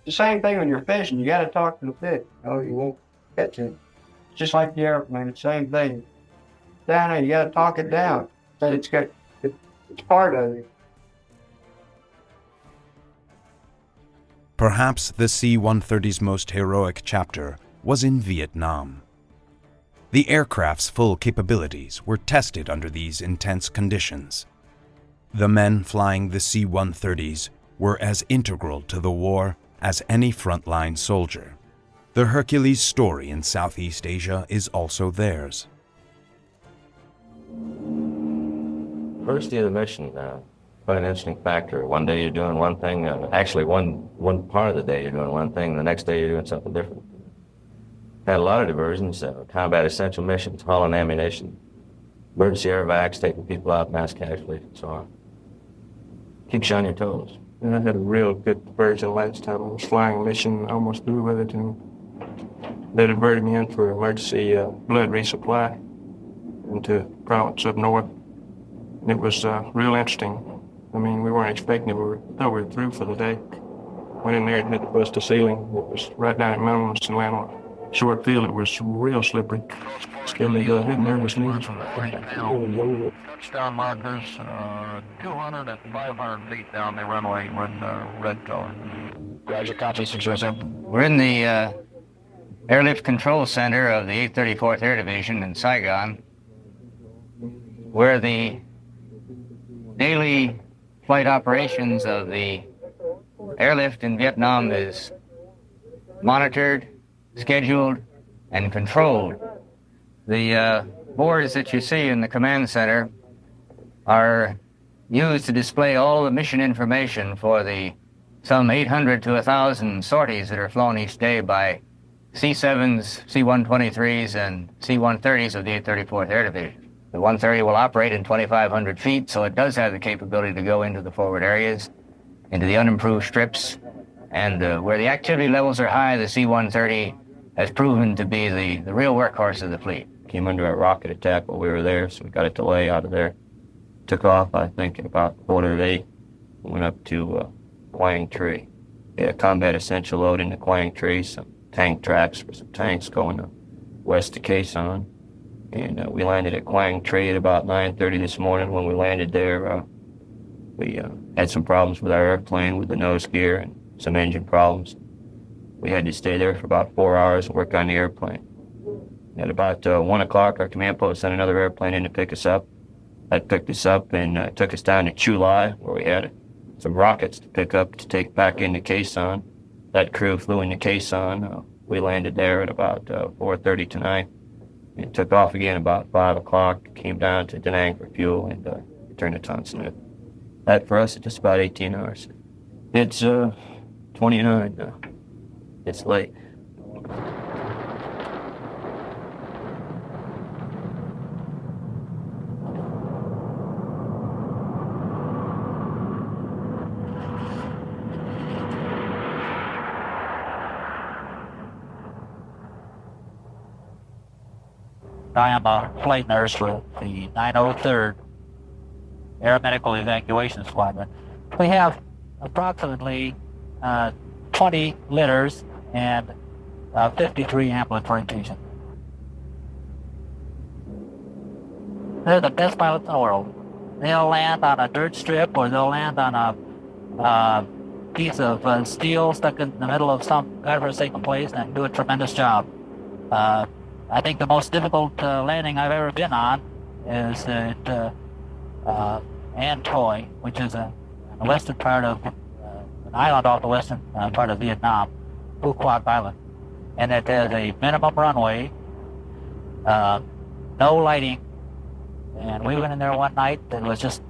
The same thing when you're fishing, you got to talk to the fish. You won't catch it. Just like the airplane, the same thing. Down there, you got to talk it down. But it's part of it. Perhaps the C-130's most heroic chapter was in Vietnam. The aircraft's full capabilities were tested under these intense conditions. The men flying the C-130s were as integral to the war as any frontline soldier. The Hercules story in Southeast Asia is also theirs. First day of the mission, quite an interesting factor. One day you're doing one thing, actually one part of the day you're doing one thing, the next day you're doing something different. Had a lot of diversions, combat essential missions, hauling ammunition, emergency airvacs, taking people out, mass casualties, and so on. Keeps you on your toes. And I had a real good diversion last time. I was flying a mission, almost through with it, and they diverted me in for emergency blood resupply into the province up north. And it was real interesting. I mean, we weren't expecting it. We thought we were through for the day. Went in there and hit the bust to ceiling. It was right down at mountains and land on a short field. It was real slippery. Scared me nervous. Touchdown markers, 200 and 500 feet down the runway with red color. Roger, copy, 607. We're in the airlift control center of the 834th Air Division in Saigon, where the daily flight operations of the airlift in Vietnam is monitored, scheduled, and controlled. The boards that you see in the command center are used to display all the mission information for the some 800 to 1,000 sorties that are flown each day by C-7s, C-123s, and C-130s of the 834th Air Division. The 130 will operate in 2,500 feet, so it does have the capability to go into the forward areas, into the unimproved strips, and where the activity levels are high, the C-130 has proven to be the real workhorse of the fleet. Came under a rocket attack while we were there, so we got a delay out of there. Took off, I think, at about 8:15. Went up to Quang Tree. We had a combat essential load into Quang Tree, some tank tracks for some tanks going west to Quezon. And we landed at Quang Tree at about 9:30 this morning. When we landed there, we had some problems with our airplane with the nose gear and some engine problems. We had to stay there for about 4 hours and work on the airplane. At about 1 o'clock, our command post sent another airplane in to pick us up. That picked us up and took us down to Chulai, where we had some rockets to pick up to take back into Quezon. That crew flew into Quezon. We landed there at about 4:30 tonight. And took off again about 5 o'clock, came down to Da Nang for fuel, and returned to Tan Son Nhut. That for us is just about 18 hours. It's 29 now. It's late. I am a flight nurse with the 903rd Air Medical Evacuation Squadron. We have approximately 20 litters and 53 ambulatory patients. They're the best pilots in the world. They'll land on a dirt strip or they'll land on a piece of steel stuck in the middle of some godforsaken place and do a tremendous job. I think the most difficult landing I've ever been on is at Antoy, which is the western part of an island off the western part of Vietnam, Phu Quoc Island. And it has a minimum runway, no lighting. And we went in there one night that was just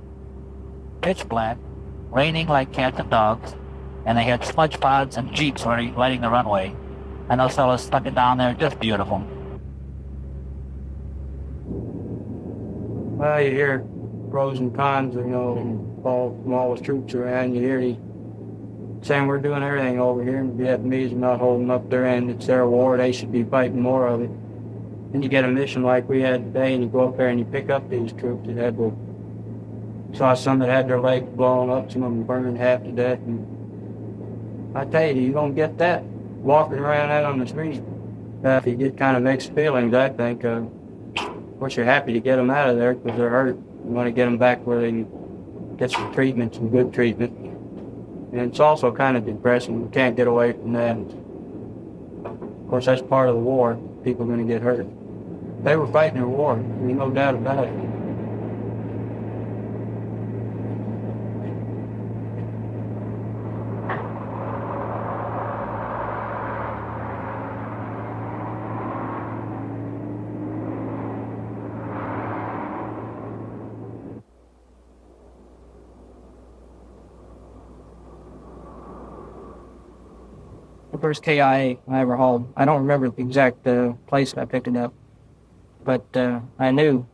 pitch black, raining like cats and dogs, and they had smudge pods and jeeps lighting the runway. And those fellas stuck it down there, just beautiful. Well, you hear pros and cons, from all the troops around. You hear the saying we're doing everything over here, and the Vietnamese are not holding up their end. It's their war. They should be fighting more of it. And you get a mission like we had today, and you go up there and you pick up these troops that had saw some that had their legs blown up, some of them burning half to death. And I tell you don't get that walking around out on the street. You get kind of mixed feelings, I think. Of course, you're happy to get them out of there because they're hurt. You want to get them back where they can get some treatment, some good treatment. And it's also kind of depressing. You can't get away from that. Of course, that's part of the war. People are going to get hurt. They were fighting their war. There's no doubt about it. The first KIA I ever hauled. I don't remember the exact place I picked it up, but I knew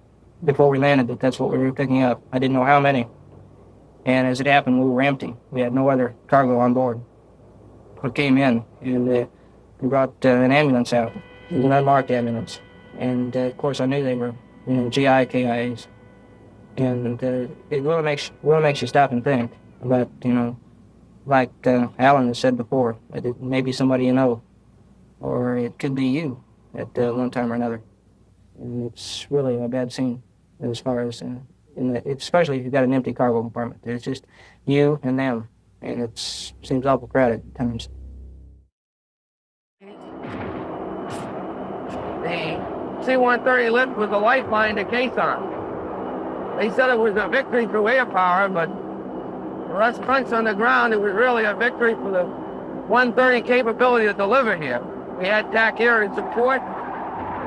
before we landed that that's what we were picking up. I didn't know how many, and as it happened, we were empty. We had no other cargo on board. We came in, and we brought an ambulance out. It was an unmarked ambulance, and of course I knew they were GI KIAs, and it really makes you stop and think about like Alan has said before, that it may be somebody you know, or it could be you at one time or another. And it's really a bad scene as far as, especially if you've got an empty cargo compartment. It's just you and them, and it seems awful crowded at times. The C-130 lift was a lifeline to Quezon. They said it was a victory through air power, but for us crunks on the ground, it was really a victory for the 130 capability to deliver here. We had TAC here in support.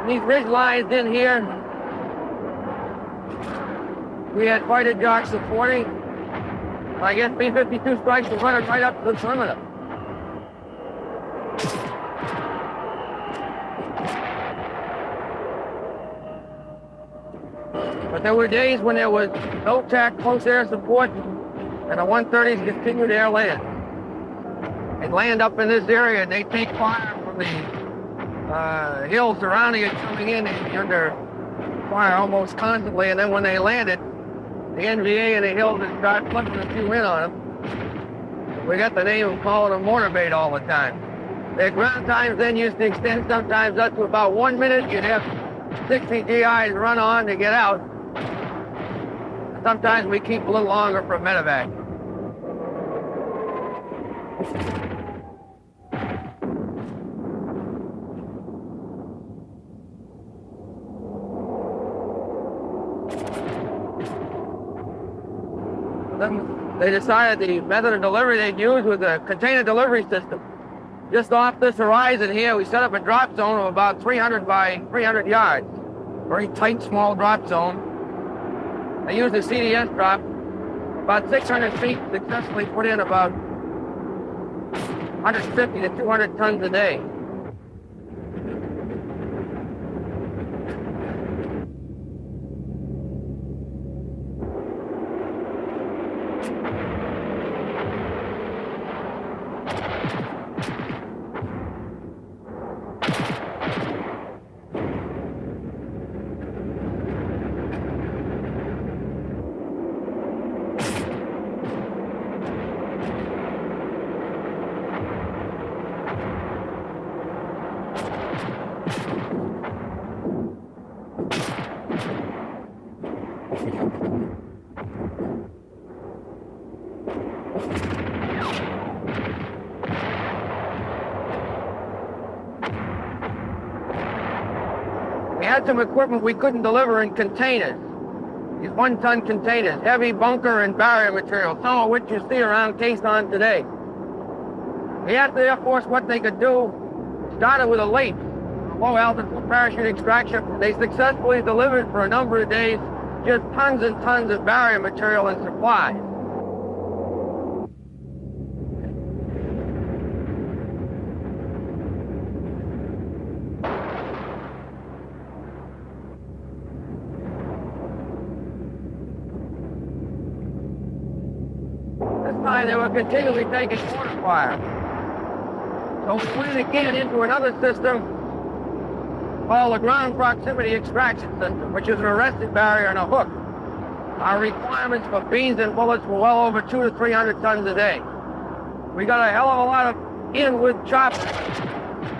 These ridge lines in here, we had fighter jocks supporting. I guess B-52 strikes were running right up to the perimeter. But there were days when there was no TAC, close air support, and the 130s continued air land. They'd land up in this area, and they'd take fire from the hills surrounding it, coming in and be under fire almost constantly. And then when they landed, the NVA and the hills would start flipping a few in on them. We got the name of calling them mortar bait all the time. Their ground times then used to extend sometimes up to about 1 minute. You'd have 60 GIs run on to get out. Sometimes we keep a little longer for Medevac. Then they decided the method of delivery they'd use was a container delivery system. Just off this horizon here, we set up a drop zone of about 300 by 300 yards. Very tight, small drop zone. They used a CDS drop. About 600 feet successfully put in about 150 to 200 tons a day. We had some equipment we couldn't deliver in containers. These 1-ton containers, heavy bunker and barrier material, some of which you see around Quezon today. We asked the Air Force what they could do. Started with a LAPE, low altitude parachute extraction. They successfully delivered for a number of days just tons and tons of barrier material and supplies. They were continually taking mortar fire. So we went again into another system called the ground proximity extraction system, which is an arrested barrier and a hook. Our requirements for beans and bullets were well over 200 to 300 tons a day. We got a hell of a lot of in-with choppers,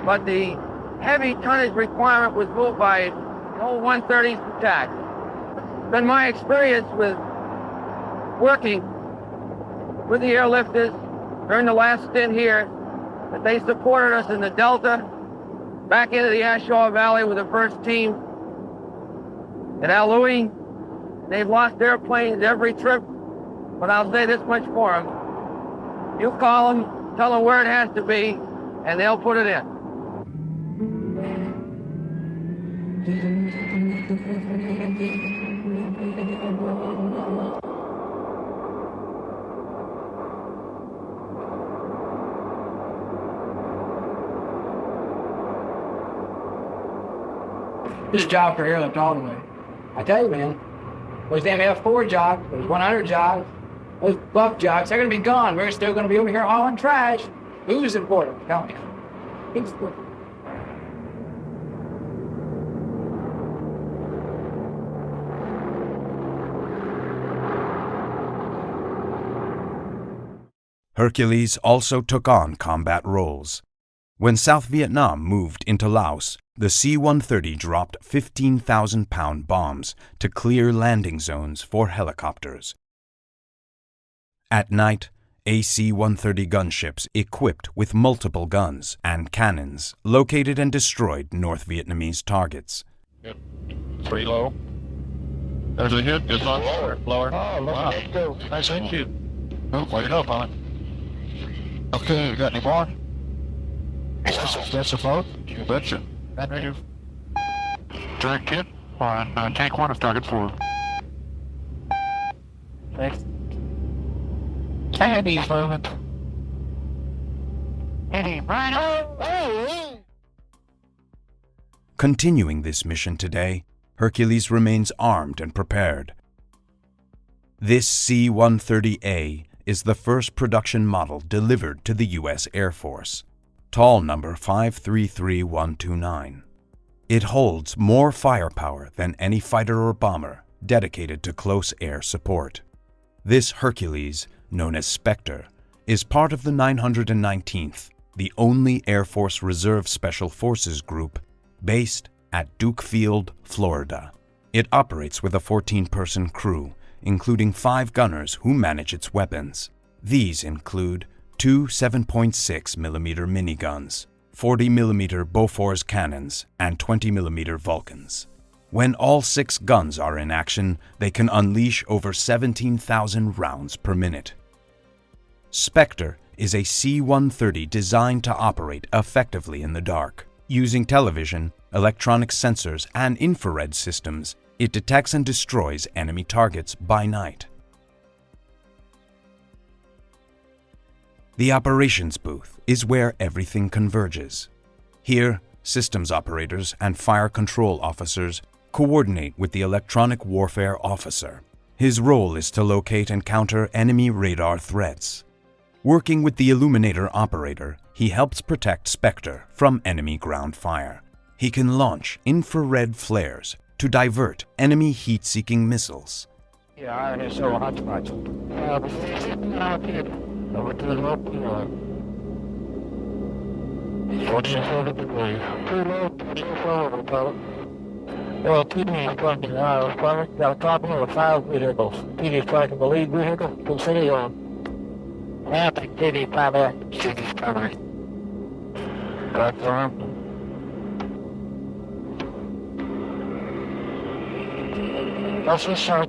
but the heavy tonnage requirement was moved by old 130s attack. It's been my experience with working with the airlifters during the last stint here that they supported us in the Delta, back into the Ashore Valley with the first team at Al Louis. They've lost airplanes every trip, but I'll say this much for them. You call them, tell them where it has to be, and they'll put it in. This job for airlift all the way. I tell you, man, those damn F4 jobs, those 100 jobs, those buff jobs, they're going to be gone. We're still going to be over here hauling trash. Who's important? Tell me. Who's important? Hercules also took on combat roles. When South Vietnam moved into Laos, the C-130 dropped 15,000-pound bombs to clear landing zones for helicopters. At night, AC-130 gunships equipped with multiple guns and cannons located and destroyed North Vietnamese targets. Yep. 3 low. There's a hit. It's on lower. Lower. Oh, wow. Go. Nice hit you. Oh, wait up on it. Okay, you got any more? That's a float? You betcha. Negative. Direct hit on tank 1 of target 4. Thanks. And he's moving. Hit him right on. Continuing this mission today, Hercules remains armed and prepared. This C-130A is the first production model delivered to the U.S. Air Force, tall number 533129. It holds more firepower than any fighter or bomber dedicated to close air support. This Hercules, known as Spectre, is part of the 919th, the only Air Force Reserve Special Forces group based at Duke Field, Florida. It operates with a 14-person crew, including 5 gunners who manage its weapons. These include 2 7.6mm miniguns, 40mm Bofors cannons, and 20mm Vulcans. When all 6 guns are in action, they can unleash over 17,000 rounds per minute. Spectre is a C-130 designed to operate effectively in the dark. Using television, electronic sensors, and infrared systems, it detects and destroys enemy targets by night. The operations booth is where everything converges. Here, systems operators and fire control officers coordinate with the electronic warfare officer. His role is to locate and counter enemy radar threats. Working with the illuminator operator, he helps protect Spectre from enemy ground fire. He can launch infrared flares to divert enemy heat-seeking missiles. Yeah, I have several hotspots. Over to the left, 47 degrees. Too low, too far, about. Well, PD is going to got a copy of the 5 vehicles. PD is trying to the lead vehicle, consider on. I think PD primary, CD's primary. Platform. That's the shot.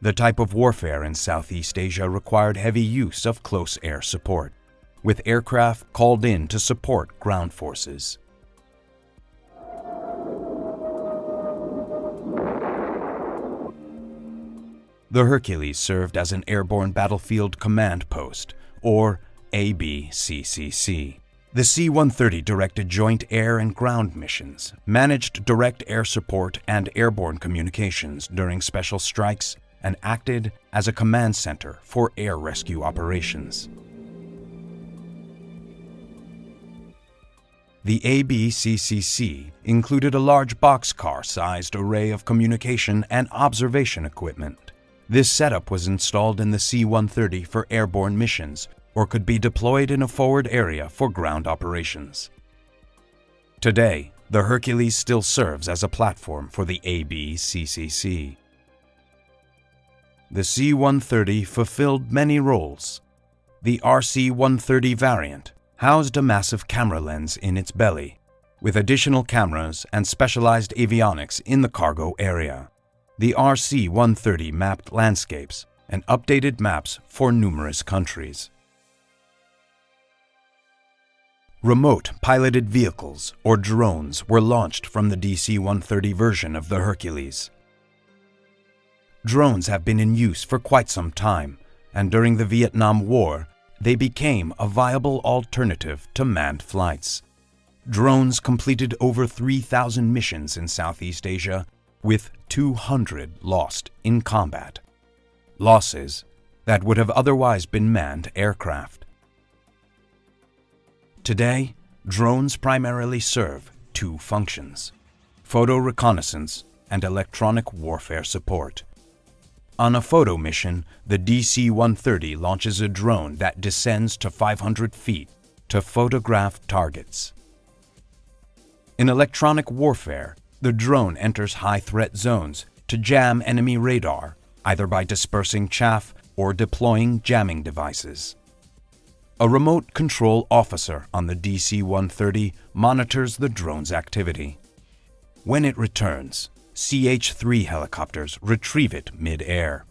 The type of warfare in Southeast Asia required heavy use of close air support, with aircraft called in to support ground forces. The Hercules served as an airborne battlefield command post, or ABCCC. The C-130 directed joint air and ground missions, managed direct air support and airborne communications during special strikes, and acted as a command center for air rescue operations. The ABCCC included a large boxcar-sized array of communication and observation equipment. This setup was installed in the C-130 for airborne missions, or could be deployed in a forward area for ground operations. Today, the Hercules still serves as a platform for the ABCCC. The C-130 fulfilled many roles. The RC-130 variant housed a massive camera lens in its belly, with additional cameras and specialized avionics in the cargo area. The RC-130 mapped landscapes and updated maps for numerous countries. Remote piloted vehicles, or drones, were launched from the DC-130 version of the Hercules. Drones have been in use for quite some time, and during the Vietnam War, they became a viable alternative to manned flights. Drones completed over 3,000 missions in Southeast Asia with 200 lost in combat. Losses that would have otherwise been manned aircraft. Today, drones primarily serve two functions: photo reconnaissance and electronic warfare support. On a photo mission, the DC-130 launches a drone that descends to 500 feet to photograph targets. In electronic warfare, the drone enters high-threat zones to jam enemy radar, either by dispersing chaff or deploying jamming devices. A remote control officer on the DC-130 monitors the drone's activity. When it returns, CH-3 helicopters retrieve it mid-air.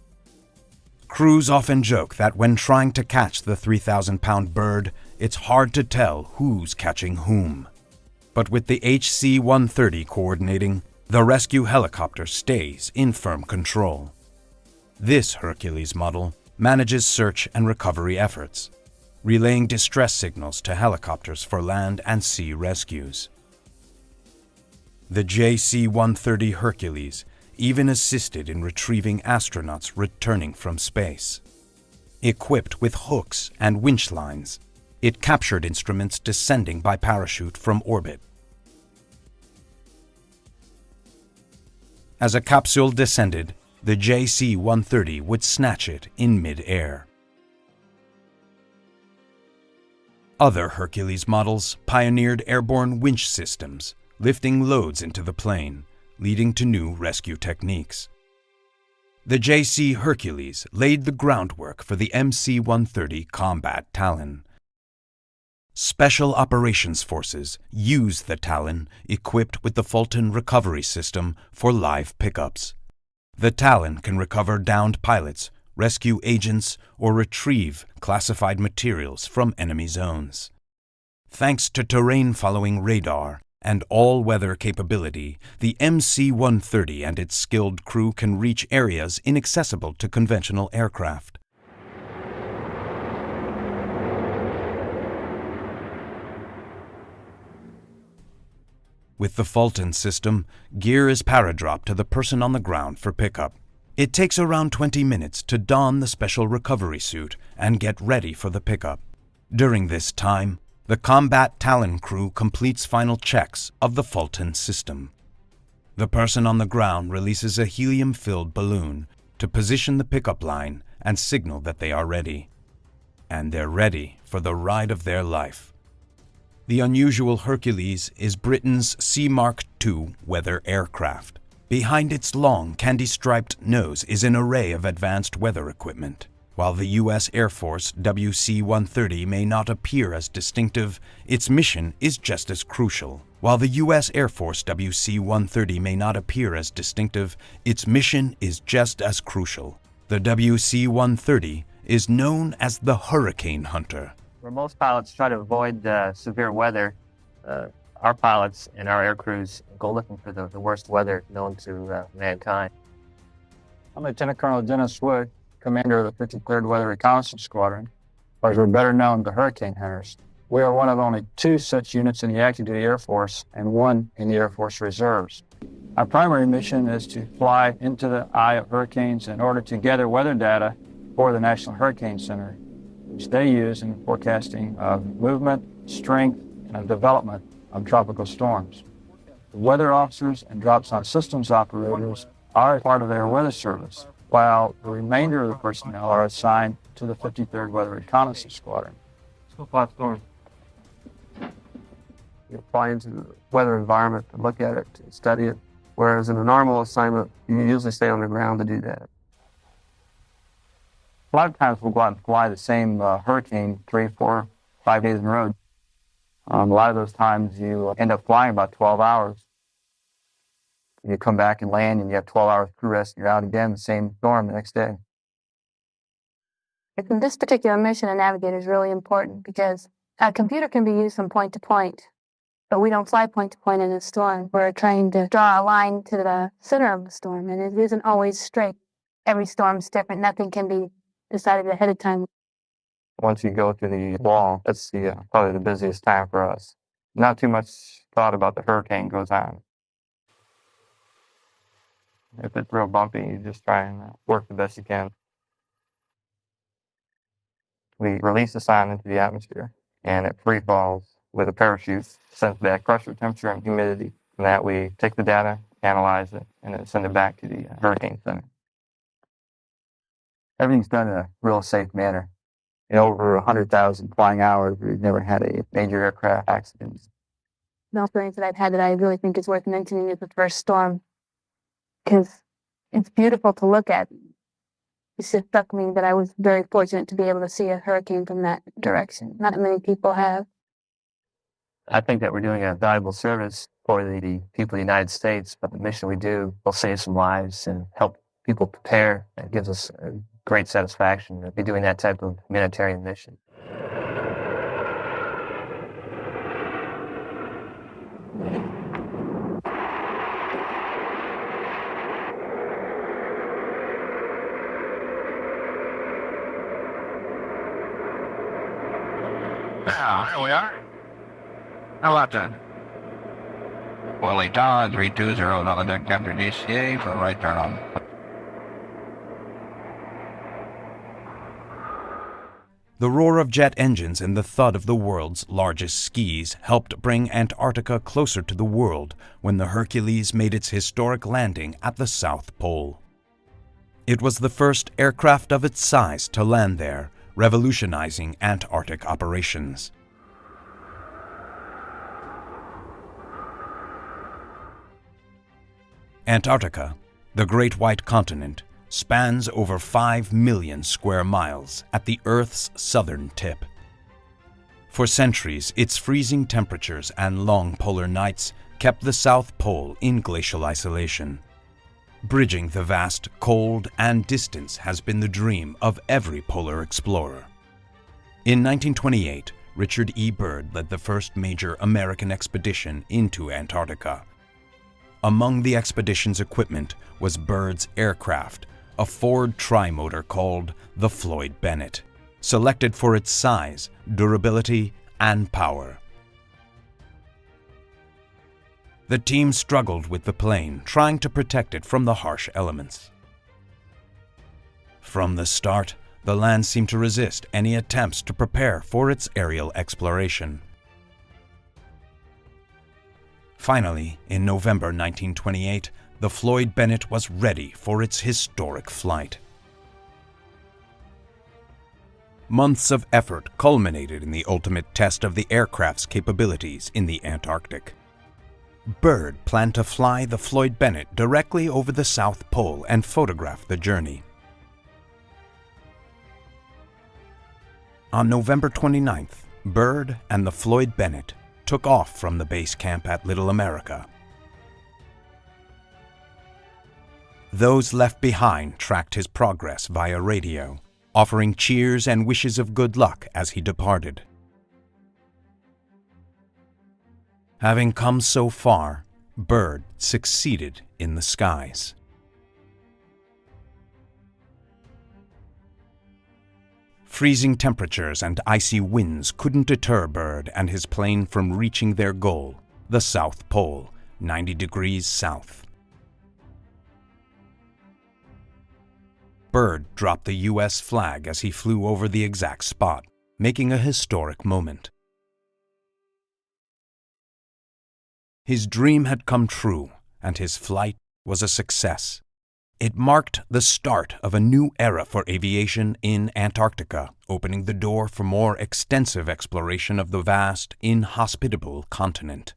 Crews often joke that when trying to catch the 3,000-pound bird, it's hard to tell who's catching whom. But with the HC-130 coordinating, the rescue helicopter stays in firm control. This Hercules model manages search and recovery efforts, relaying distress signals to helicopters for land and sea rescues. The JC-130 Hercules even assisted in retrieving astronauts returning from space. Equipped with hooks and winch lines, it captured instruments descending by parachute from orbit. As a capsule descended, the JC-130 would snatch it in mid-air. Other Hercules models pioneered airborne winch systems, lifting loads into the plane, leading to new rescue techniques. The JC Hercules laid the groundwork for the MC-130 Combat Talon. Special Operations Forces use the Talon equipped with the Fulton Recovery System for live pickups. The Talon can recover downed pilots, rescue agents, or retrieve classified materials from enemy zones. Thanks to terrain-following radar and all-weather capability, the MC-130 and its skilled crew can reach areas inaccessible to conventional aircraft. With the Fulton system, gear is paradropped to the person on the ground for pickup. It takes around 20 minutes to don the special recovery suit and get ready for the pickup. During this time, the Combat Talon crew completes final checks of the Fulton system. The person on the ground releases a helium-filled balloon to position the pickup line and signal that they are ready. And they're ready for the ride of their life. The unusual Hercules is Britain's Sea Mark II weather aircraft. Behind its long, candy-striped nose is an array of advanced weather equipment. While the U.S. Air Force WC-130 may not appear as distinctive, its mission is just as crucial. While the U.S. Air Force WC-130 may not appear as distinctive, its mission is just as crucial. The WC-130 is known as the Hurricane Hunter. Where most pilots try to avoid severe weather, our pilots and our air crews go looking for the worst weather known to mankind. I'm Lieutenant Colonel Dennis Wood, commander of the 53rd Weather Reconnaissance Squadron, or as we're better known, the Hurricane Hunters. We are one of only 2 such units in the active duty Air Force and 1 in the Air Force Reserves. Our primary mission is to fly into the eye of hurricanes in order to gather weather data for the National Hurricane Center, which they use in forecasting of movement, strength, and development of tropical storms. The weather officers and drop zone systems operators are part of their weather service, while the remainder of the personnel are assigned to the 53rd Weather Reconnaissance Squadron. Let's go fly storm. You fly into the weather environment to look at it, to study it, whereas in a normal assignment, you usually stay on the ground to do that. A lot of times we'll go out and fly the same hurricane 3, 4, 5 days in a row. A lot of those times you end up flying about 12 hours. You come back and land and you have 12 hours crew rest and you're out again, the same storm the next day. In this particular mission, a navigator is really important because a computer can be used from point to point, but we don't fly point to point in a storm. We're trying to draw a line to the center of the storm, and it isn't always straight. Every storm's different. Nothing can be decided ahead of time. Once you go through the wall, that's probably the busiest time for us. Not too much thought about the hurricane goes on. If it's real bumpy, you just try and work the best you can. We release the sign into the atmosphere, and it free falls with a parachute, sends back pressure, temperature, and humidity. From that, we take the data, analyze it, and then send it back to the Hurricane Center. Everything's done in a real safe manner. In over 100,000 flying hours, we've never had a major aircraft accident. The experience that I've had that I really think is worth mentioning is the first storm, because it's beautiful to look at. It just struck me that I was very fortunate to be able to see a hurricane from that direction. Not many people have. I think that we're doing a valuable service for the people of the United States, but the mission we do will save some lives and help people prepare. It gives us a great satisfaction to be doing that type of humanitarian mission. Now, here we are. How about that? Willie Todd, 320 on the deck after DCA for the right turn on. The roar of jet engines and the thud of the world's largest skis helped bring Antarctica closer to the world when the Hercules made its historic landing at the South Pole. It was the first aircraft of its size to land there, revolutionizing Antarctic operations. Antarctica, the Great White Continent, spans over 5 million square miles at the Earth's southern tip. For centuries, its freezing temperatures and long polar nights kept the South Pole in glacial isolation. Bridging the vast cold and distance has been the dream of every polar explorer. In 1928, Richard E. Byrd led the first major American expedition into Antarctica. Among the expedition's equipment was Byrd's aircraft, a Ford trimotor called the Floyd Bennett, selected for its size, durability, and power. The team struggled with the plane, trying to protect it from the harsh elements. From the start, the land seemed to resist any attempts to prepare for its aerial exploration. Finally, in November 1928, the Floyd Bennett was ready for its historic flight. Months of effort culminated in the ultimate test of the aircraft's capabilities in the Antarctic. Byrd planned to fly the Floyd Bennett directly over the South Pole and photograph the journey. On November 29th, Byrd and the Floyd Bennett took off from the base camp at Little America. Those left behind tracked his progress via radio, offering cheers and wishes of good luck as he departed. Having come so far, Byrd succeeded in the skies. Freezing temperatures and icy winds couldn't deter Byrd and his plane from reaching their goal, the South Pole, 90 degrees south. Byrd dropped the U.S. flag as he flew over the exact spot, making a historic moment. His dream had come true, and his flight was a success. It marked the start of a new era for aviation in Antarctica, opening the door for more extensive exploration of the vast, inhospitable continent.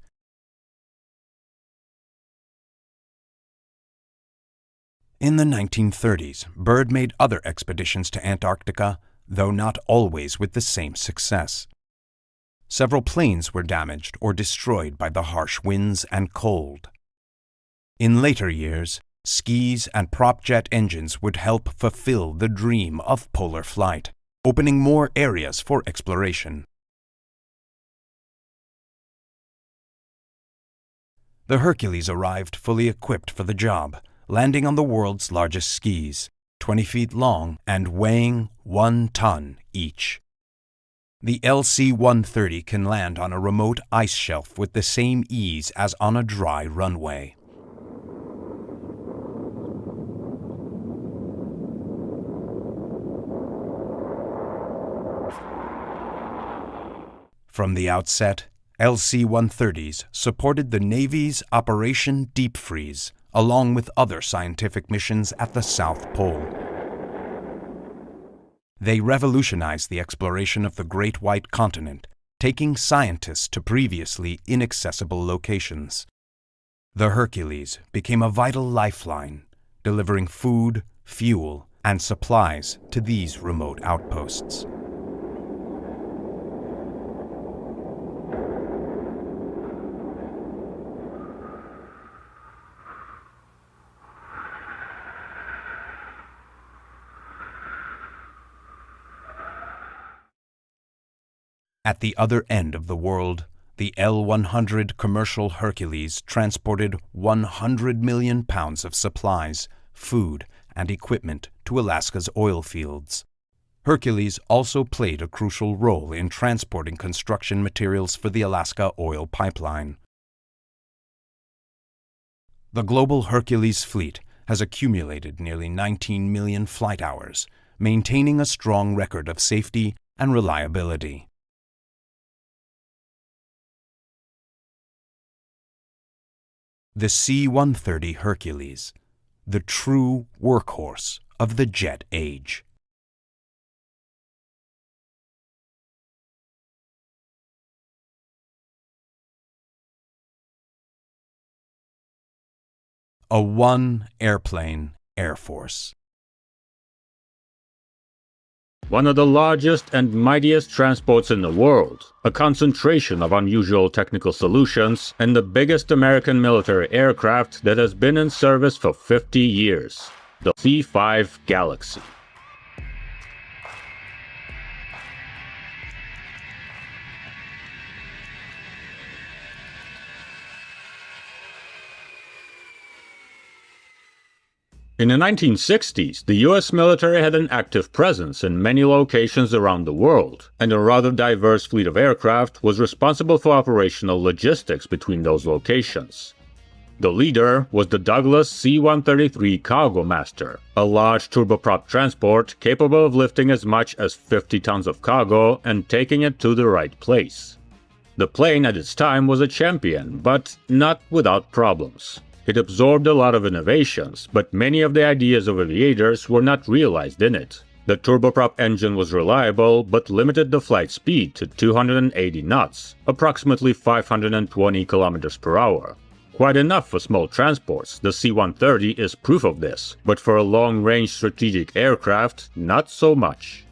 In the 1930s, Byrd made other expeditions to Antarctica, though not always with the same success. Several planes were damaged or destroyed by the harsh winds and cold. In later years, skis and prop jet engines would help fulfill the dream of polar flight, opening more areas for exploration. The Hercules arrived fully equipped for the job, landing on the world's largest skis, 20 feet long and weighing 1 ton each. The LC-130 can land on a remote ice shelf with the same ease as on a dry runway. From the outset, LC-130s supported the Navy's Operation Deep Freeze, along with other scientific missions at the South Pole. They revolutionized the exploration of the Great White Continent, taking scientists to previously inaccessible locations. The Hercules became a vital lifeline, delivering food, fuel, and supplies to these remote outposts. At the other end of the world, the L-100 commercial Hercules transported 100 million pounds of supplies, food, and equipment to Alaska's oil fields. Hercules also played a crucial role in transporting construction materials for the Alaska oil pipeline. The global Hercules fleet has accumulated nearly 19 million flight hours, maintaining a strong record of safety and reliability. The C-130 Hercules, the true workhorse of the jet age. A one-airplane Air Force. One of the largest and mightiest transports in the world, a concentration of unusual technical solutions, and the biggest American military aircraft that has been in service for 50 years, the C-5 Galaxy. In the 1960s, the US military had an active presence in many locations around the world, and a rather diverse fleet of aircraft was responsible for operational logistics between those locations. The leader was the Douglas C-130 Cargo Master, a large turboprop transport capable of lifting as much as 50 tons of cargo and taking it to the right place. The plane at its time was a champion, but not without problems. It absorbed a lot of innovations, but many of the ideas of aviators were not realized in it. The turboprop engine was reliable, but limited the flight speed to 280 knots, approximately 520 kilometers per hour. Quite enough for small transports, the C-130 is proof of this, but for a long-range strategic aircraft, not so much.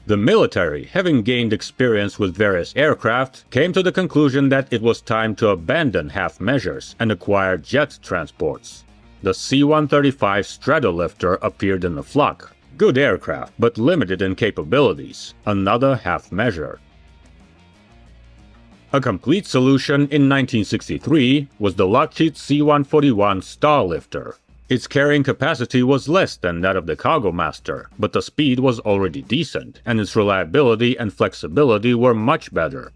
The military, having gained experience with various aircraft, came to the conclusion that it was time to abandon half measures and acquire jet transports. The C-135 Stratolifter appeared in the flock. Good aircraft, but limited in capabilities. Another half measure. A complete solution in 1963 was the Lockheed C-141 Starlifter. Its carrying capacity was less than that of the Cargo Master, but the speed was already decent, and its reliability and flexibility were much better.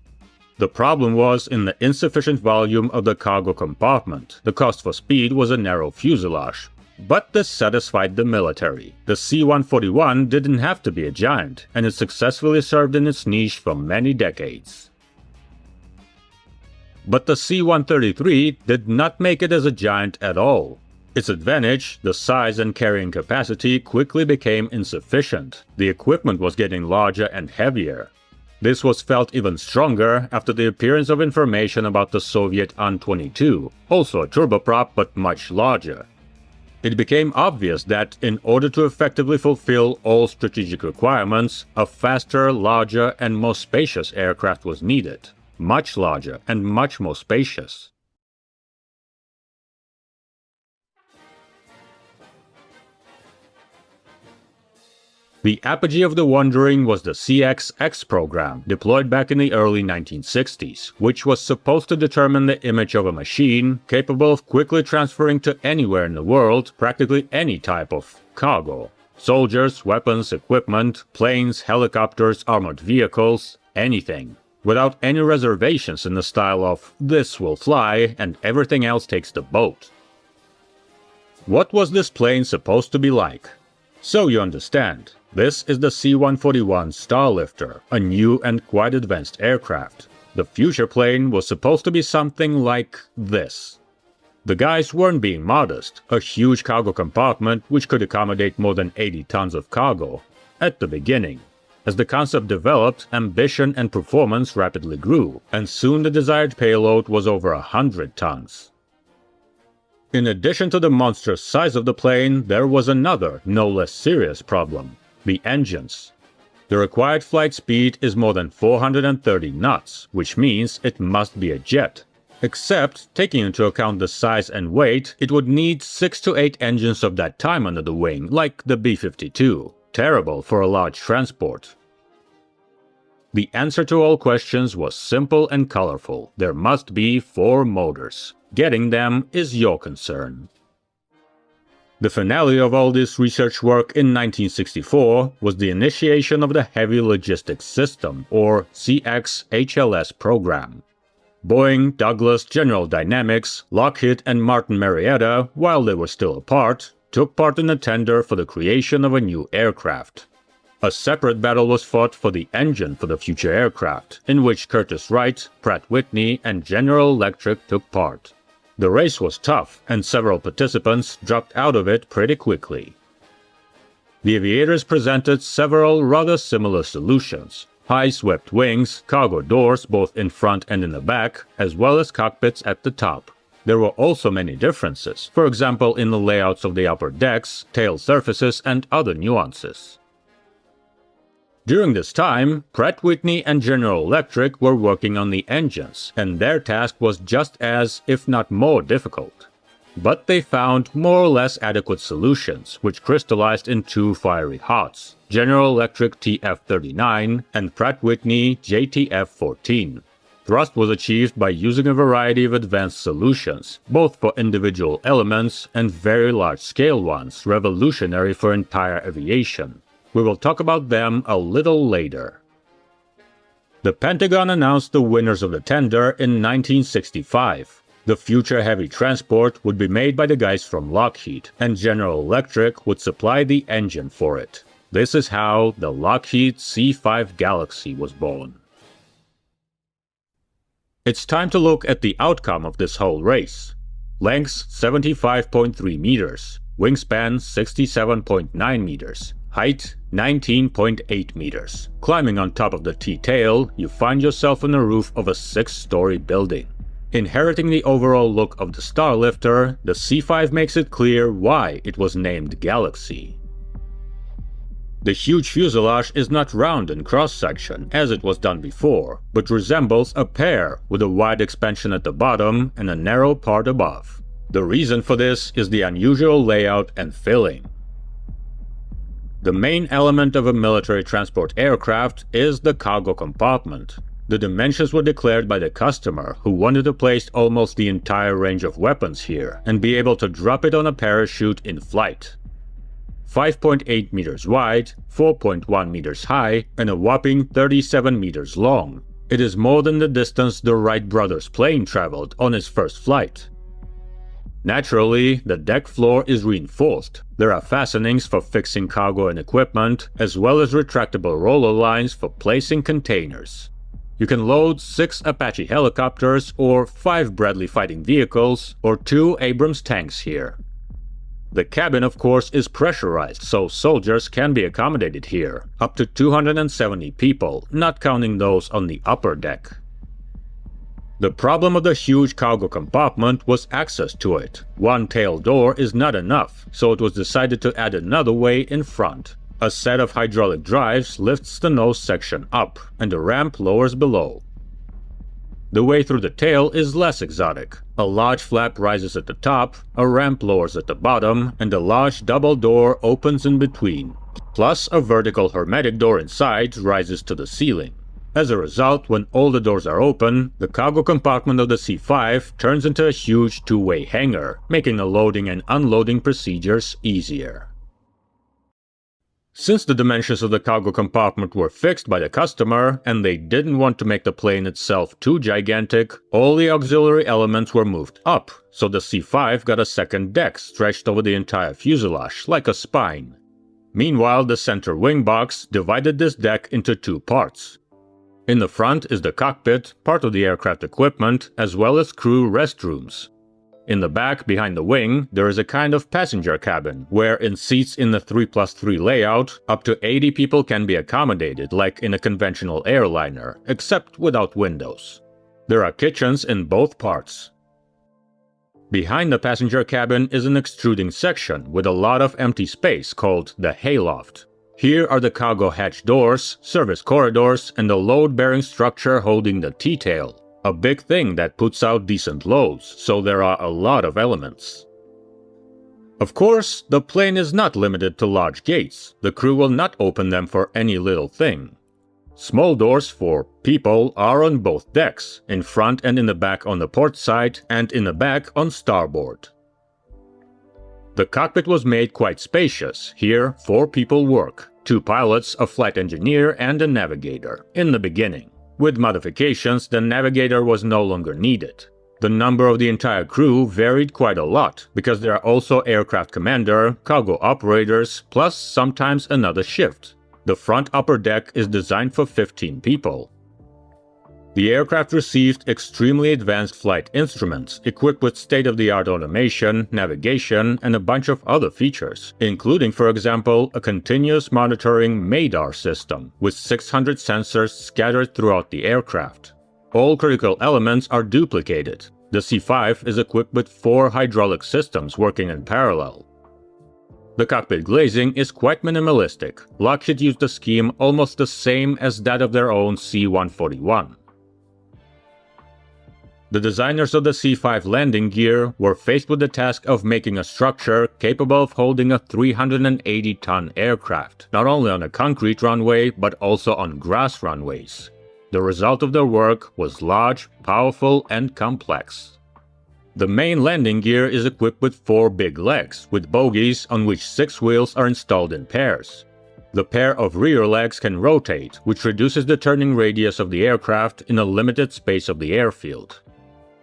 The problem was in the insufficient volume of the cargo compartment. The cost for speed was a narrow fuselage. But this satisfied the military. The C-141 didn't have to be a giant, and it successfully served in its niche for many decades. But the C-133 did not make it as a giant at all. Its advantage, the size and carrying capacity, quickly became insufficient. The equipment was getting larger and heavier. This was felt even stronger after the appearance of information about the Soviet An-22, also a turboprop but much larger. It became obvious that, in order to effectively fulfill all strategic requirements, a faster, larger, and more spacious aircraft was needed. Much larger and much more spacious. The apogee of the wondering was the CX-X program, deployed back in the early 1960s, which was supposed to determine the image of a machine capable of quickly transferring to anywhere in the world practically any type of cargo. Soldiers, weapons, equipment, planes, helicopters, armored vehicles, anything. Without any reservations in the style of, this will fly and everything else takes the boat. What was this plane supposed to be like? So you understand. This is the C-141 Starlifter, a new and quite advanced aircraft. The future plane was supposed to be something like this. The guys weren't being modest, a huge cargo compartment which could accommodate more than 80 tons of cargo at the beginning. As the concept developed, ambition and performance rapidly grew, and soon the desired payload was over 100 tons. In addition to the monstrous size of the plane, there was another, no less serious problem: the engines. The required flight speed is more than 430 knots, which means it must be a jet. Except, taking into account the size and weight, it would need 6 to 8 engines of that time under the wing, like the B-52. Terrible for a large transport. The answer to all questions was simple and colorful. There must be 4 motors. Getting them is your concern. The finale of all this research work in 1964 was the initiation of the Heavy Logistics System, or CX-HLS program. Boeing, Douglas, General Dynamics, Lockheed, and Martin Marietta, while they were still apart, took part in a tender for the creation of a new aircraft. A separate battle was fought for the engine for the future aircraft, in which Curtiss Wright, Pratt Whitney, and General Electric took part. The race was tough, and several participants dropped out of it pretty quickly. The aviators presented several rather similar solutions: high swept wings, cargo doors both in front and in the back, as well as cockpits at the top. There were also many differences, for example in the layouts of the upper decks, tail surfaces, and other nuances. During this time, Pratt Whitney and General Electric were working on the engines, and their task was just as, if not more, difficult. But they found more or less adequate solutions, which crystallized in 2 fiery hots: General Electric TF-39 and Pratt Whitney JTF-14. Thrust was achieved by using a variety of advanced solutions, both for individual elements and very large-scale ones, revolutionary for entire aviation. We will talk about them a little later. The Pentagon announced the winners of the tender in 1965. The future heavy transport would be made by the guys from Lockheed, and General Electric would supply the engine for it. This is how the Lockheed C-5 Galaxy was born. It's time to look at the outcome of this whole race. Length 75.3 meters, wingspan 67.9 meters, height 19.8 meters. Climbing on top of the T-tail, you find yourself on the roof of a 6-story building. Inheriting the overall look of the Starlifter, the C-5 makes it clear why it was named Galaxy. The huge fuselage is not round in cross-section, as it was done before, but resembles a pear with a wide expansion at the bottom and a narrow part above. The reason for this is the unusual layout and filling. The main element of a military transport aircraft is the cargo compartment. The dimensions were declared by the customer, who wanted to place almost the entire range of weapons here and be able to drop it on a parachute in flight. 5.8 meters wide, 4.1 meters high, and a whopping 37 meters long. It is more than the distance the Wright brothers' plane traveled on its first flight. Naturally, the deck floor is reinforced. There are fastenings for fixing cargo and equipment, as well as retractable roller lines for placing containers. You can load 6 Apache helicopters, or 5 Bradley fighting vehicles, or 2 Abrams tanks here. The cabin, of course, is pressurized, so soldiers can be accommodated here, up to 270 people, not counting those on the upper deck. The problem of the huge cargo compartment was access to it. One tail door is not enough, so it was decided to add another way in front. A set of hydraulic drives lifts the nose section up, and a ramp lowers below. The way through the tail is less exotic. A large flap rises at the top, a ramp lowers at the bottom, and a large double door opens in between. Plus, a vertical hermetic door inside rises to the ceiling. As a result, when all the doors are open, the cargo compartment of the C-5 turns into a huge 2-way hangar, making the loading and unloading procedures easier. Since the dimensions of the cargo compartment were fixed by the customer, and they didn't want to make the plane itself too gigantic, all the auxiliary elements were moved up, so the C-5 got a second deck stretched over the entire fuselage, like a spine. Meanwhile, the center wing box divided this deck into two parts. In the front is the cockpit, part of the aircraft equipment, as well as crew restrooms. In the back, behind the wing, there is a kind of passenger cabin, where in seats in the 3+3 layout, up to 80 people can be accommodated like in a conventional airliner, except without windows. There are kitchens in both parts. Behind the passenger cabin is an extruding section with a lot of empty space called the hayloft. Here are the cargo hatch doors, service corridors, and the load-bearing structure holding the T-tail, a big thing that puts out decent loads, so there are a lot of elements. Of course, the plane is not limited to large gates. The crew will not open them for any little thing. Small doors for people are on both decks, in front and in the back on the port side, and in the back on starboard. The cockpit was made quite spacious. Here, 4 people work, 2 pilots, a flight engineer, and a navigator, in the beginning. With modifications, the navigator was no longer needed. The number of the entire crew varied quite a lot, because there are also aircraft commander, cargo operators, plus sometimes another shift. The front upper deck is designed for 15 people. The aircraft received extremely advanced flight instruments, equipped with state-of-the-art automation, navigation, and a bunch of other features, including, for example, a continuous monitoring MADAR system, with 600 sensors scattered throughout the aircraft. All critical elements are duplicated. The C-5 is equipped with 4 hydraulic systems working in parallel. The cockpit glazing is quite minimalistic. Lockheed used a scheme almost the same as that of their own C-141. The designers of the C-5 landing gear were faced with the task of making a structure capable of holding a 380-ton aircraft, not only on a concrete runway but also on grass runways. The result of their work was large, powerful, and complex. The main landing gear is equipped with 4 big legs, with bogies on which 6 wheels are installed in pairs. The pair of rear legs can rotate, which reduces the turning radius of the aircraft in a limited space of the airfield.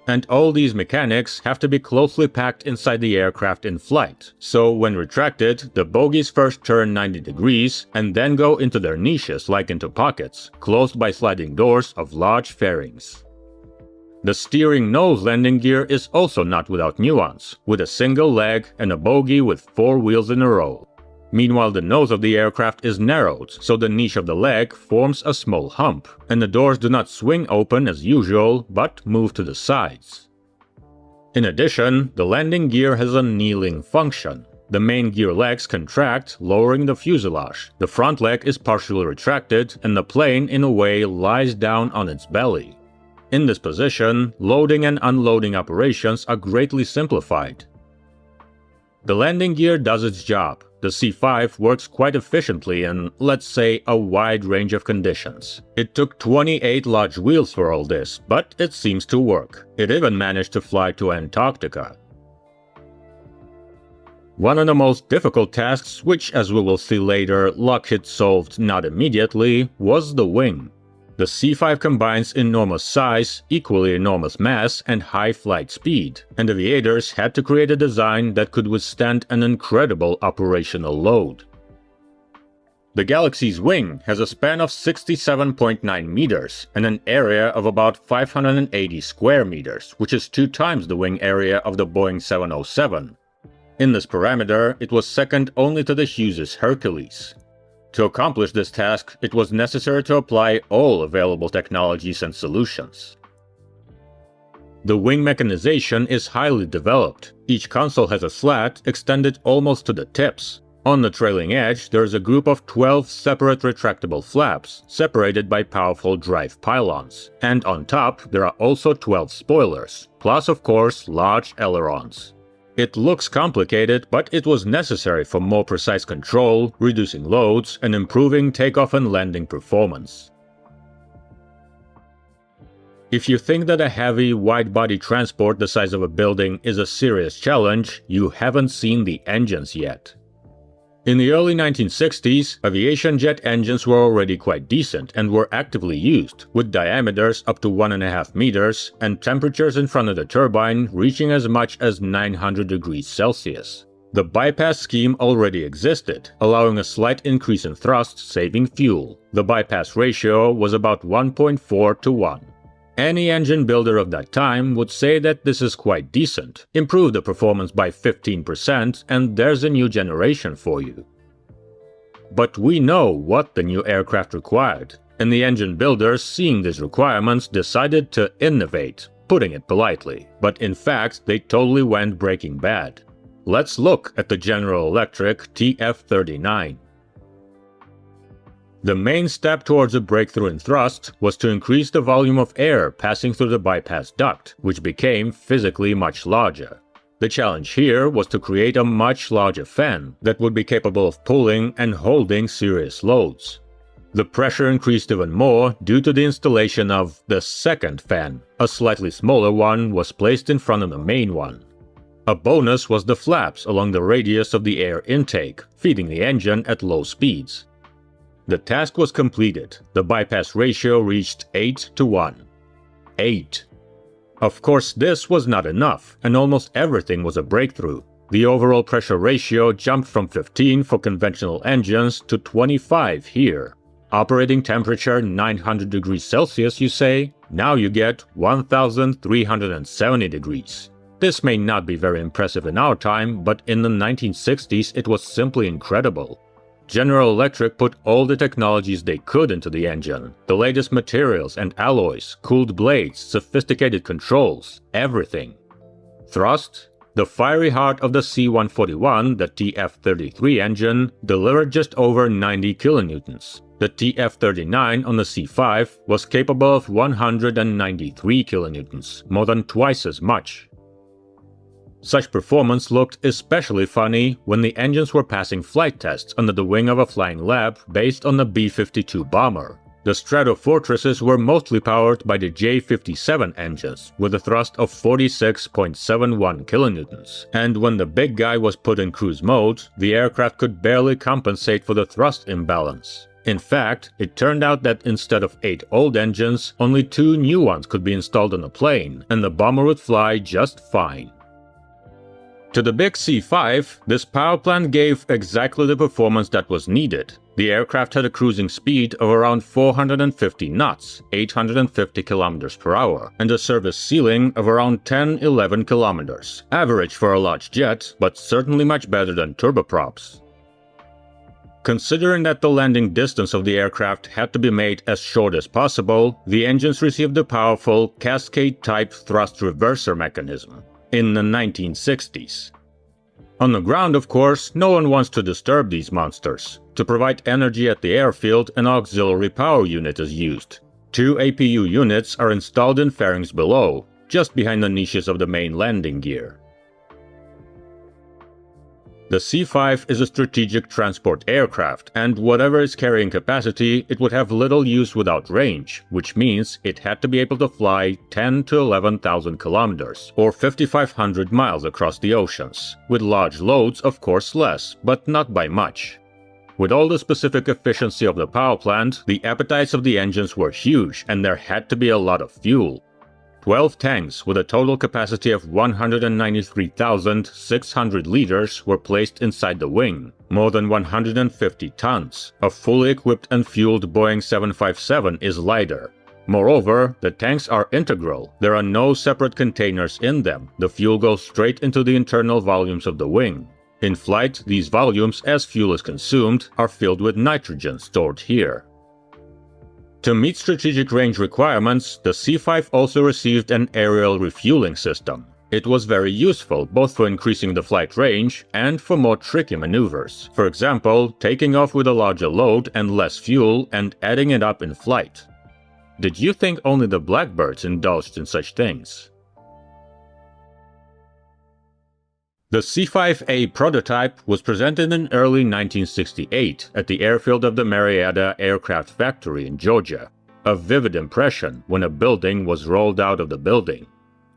And all these mechanics have to be closely packed inside the aircraft in flight, so when retracted, the bogies first turn 90 degrees and then go into their niches like into pockets, closed by sliding doors of large fairings. The steering nose landing gear is also not without nuance, with a single leg and a bogie with 4 wheels in a row. Meanwhile, the nose of the aircraft is narrowed, so the niche of the leg forms a small hump, and the doors do not swing open as usual, but move to the sides. In addition, the landing gear has a kneeling function. The main gear legs contract, lowering the fuselage. The front leg is partially retracted, and the plane, in a way, lies down on its belly. In this position, loading and unloading operations are greatly simplified. The landing gear does its job. The C-5 works quite efficiently in, let's say, a wide range of conditions. It took 28 large wheels for all this, but it seems to work. It even managed to fly to Antarctica. One of the most difficult tasks, which, as we will see later, Lockheed solved not immediately, was the wing. The C-5 combines enormous size, equally enormous mass, and high flight speed, and aviators had to create a design that could withstand an incredible operational load. The Galaxy's wing has a span of 67.9 meters and an area of about 580 square meters, which is 2 times the wing area of the Boeing 707. In this parameter, it was second only to the Hughes' Hercules. To accomplish this task, it was necessary to apply all available technologies and solutions. The wing mechanization is highly developed. Each console has a slat extended almost to the tips. On the trailing edge, there is a group of 12 separate retractable flaps, separated by powerful drive pylons. And on top, there are also 12 spoilers, plus of course large ailerons. It looks complicated, but it was necessary for more precise control, reducing loads, and improving takeoff and landing performance. If you think that a heavy, wide-body transport the size of a building is a serious challenge, you haven't seen the engines yet. In the early 1960s, aviation jet engines were already quite decent and were actively used, with diameters up to 1.5 meters and temperatures in front of the turbine reaching as much as 900 degrees Celsius. The bypass scheme already existed, allowing a slight increase in thrust, saving fuel. The bypass ratio was about 1.4 to 1. Any engine builder of that time would say that this is quite decent. Improve the performance by 15% and there's a new generation for you. But we know what the new aircraft required, and the engine builders, seeing these requirements, decided to innovate, putting it politely. But in fact, they totally went Breaking Bad. Let's look at the General Electric TF-39. The main step towards a breakthrough in thrust was to increase the volume of air passing through the bypass duct, which became physically much larger. The challenge here was to create a much larger fan that would be capable of pulling and holding serious loads. The pressure increased even more due to the installation of the second fan. A slightly smaller one was placed in front of the main one. A bonus was the flaps along the radius of the air intake, feeding the engine at low speeds. The task was completed. The bypass ratio reached 8 to 1. 8. Of course, this was not enough, and almost everything was a breakthrough. The overall pressure ratio jumped from 15 for conventional engines to 25 here. Operating temperature 900 degrees Celsius, you say? Now you get 1370 degrees. This may not be very impressive in our time, but in the 1960s it was simply incredible. General Electric put all the technologies they could into the engine. The latest materials and alloys, cooled blades, sophisticated controls, everything. Thrust? The fiery heart of the C-141, the TF-33 engine, delivered just over 90 kilonewtons. The TF-39 on the C-5 was capable of 193 kilonewtons, more than twice as much. Such performance looked especially funny when the engines were passing flight tests under the wing of a flying lab based on the B-52 bomber. The Stratofortresses were mostly powered by the J-57 engines, with a thrust of 46.71 kilonewtons, and when the big guy was put in cruise mode, the aircraft could barely compensate for the thrust imbalance. In fact, it turned out that instead of 8 old engines, only 2 new ones could be installed on the plane, and the bomber would fly just fine. To the big C-5, this power plant gave exactly the performance that was needed. The aircraft had a cruising speed of around 450 knots, 850 km per hour, and a service ceiling of around 10-11 km. Average for a large jet, but certainly much better than turboprops. Considering that the landing distance of the aircraft had to be made as short as possible, the engines received a powerful cascade-type thrust reverser mechanism in the 1960s. On the ground, of course, no one wants to disturb these monsters. To provide energy at the airfield, an auxiliary power unit is used. 2 APU units are installed in fairings below, just behind the niches of the main landing gear. The C-5 is a strategic transport aircraft, and whatever its carrying capacity, it would have little use without range, which means it had to be able to fly 10 to 11,000 kilometers, or 5,500 miles across the oceans. With large loads, of course less, but not by much. With all the specific efficiency of the power plant, the appetites of the engines were huge, and there had to be a lot of fuel. 12 tanks with a total capacity of 193,600 liters were placed inside the wing, more than 150 tons. A fully equipped and fueled Boeing 757 is lighter. Moreover, the tanks are integral. There are no separate containers in them. The fuel goes straight into the internal volumes of the wing. In flight, these volumes, as fuel is consumed, are filled with nitrogen stored here. To meet strategic range requirements, the C-5 also received an aerial refueling system. It was very useful both for increasing the flight range and for more tricky maneuvers. For example, taking off with a larger load and less fuel and adding it up in flight. Did you think only the blackbirds indulged in such things? The C-5A prototype was presented in early 1968 at the airfield of the Marietta Aircraft Factory in Georgia. A vivid impression when a building was rolled out of the building.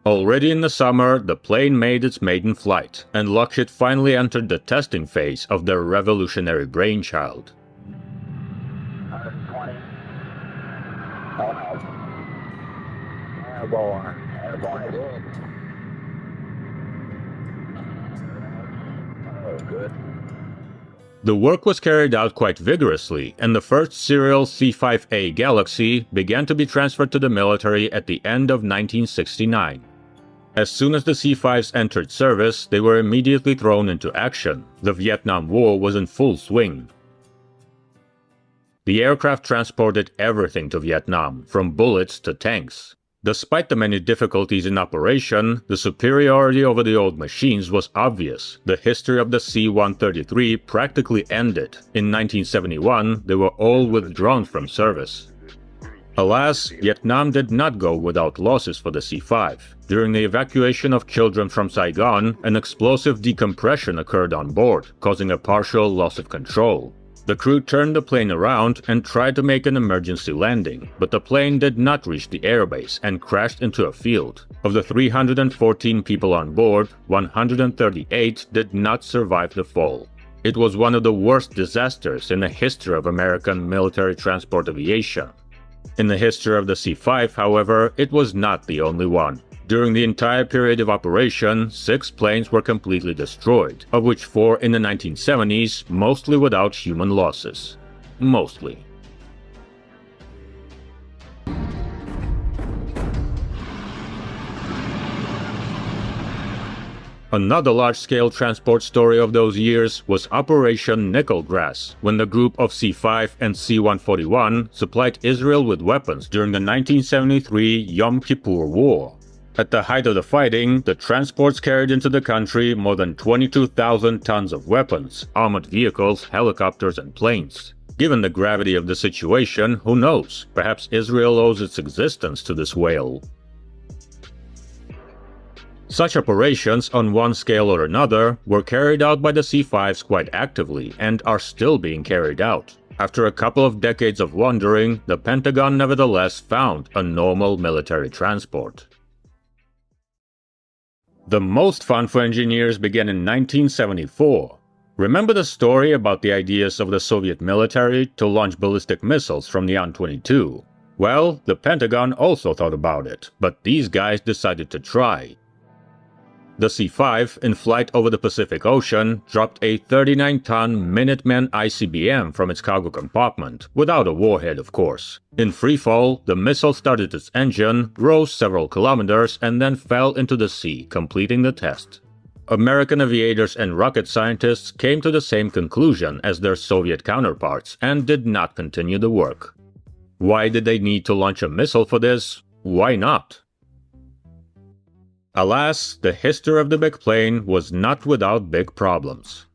Already in the summer, the plane made its maiden flight, and Lockheed finally entered the testing phase of their revolutionary brainchild. 120. Airborne. Airborne. The work was carried out quite vigorously, and the first serial C-5A Galaxy began to be transferred to the military at the end of 1969. As soon as the C-5s entered service, they were immediately thrown into action. The Vietnam War was in full swing. The aircraft transported everything to Vietnam, from bullets to tanks. Despite the many difficulties in operation, the superiority over the old machines was obvious. The history of the C-133 practically ended. In 1971, they were all withdrawn from service. Alas, Vietnam did not go without losses for the C-5. During the evacuation of children from Saigon, an explosive decompression occurred on board, causing a partial loss of control. The crew turned the plane around and tried to make an emergency landing, but the plane did not reach the airbase and crashed into a field. Of the 314 people on board, 138 did not survive the fall. It was one of the worst disasters in the history of American military transport aviation. In the history of the C-5, however, it was not the only one. During the entire period of operation, 6 planes were completely destroyed, of which 4 in the 1970s, mostly without human losses. Mostly. Another large-scale transport story of those years was Operation Nickelgrass, when the group of C-5 and C-141 supplied Israel with weapons during the 1973 Yom Kippur War. At the height of the fighting, the transports carried into the country more than 22,000 tons of weapons, armored vehicles, helicopters, and planes. Given the gravity of the situation, who knows? Perhaps Israel owes its existence to this whale. Such operations, on one scale or another, were carried out by the C-5s quite actively and are still being carried out. After a couple of decades of wandering, the Pentagon nevertheless found a normal military transport. The most fun for engineers began in 1974. Remember the story about the ideas of the Soviet military to launch ballistic missiles from the An-22? Well, the Pentagon also thought about it, but these guys decided to try. The C-5, in flight over the Pacific Ocean, dropped a 39-ton Minuteman ICBM from its cargo compartment, without a warhead of course. In freefall, the missile started its engine, rose several kilometers, and then fell into the sea, completing the test. American aviators and rocket scientists came to the same conclusion as their Soviet counterparts, and did not continue the work. Why did they need to launch a missile for this? Why not? Alas, the history of the big plane was not without big problems.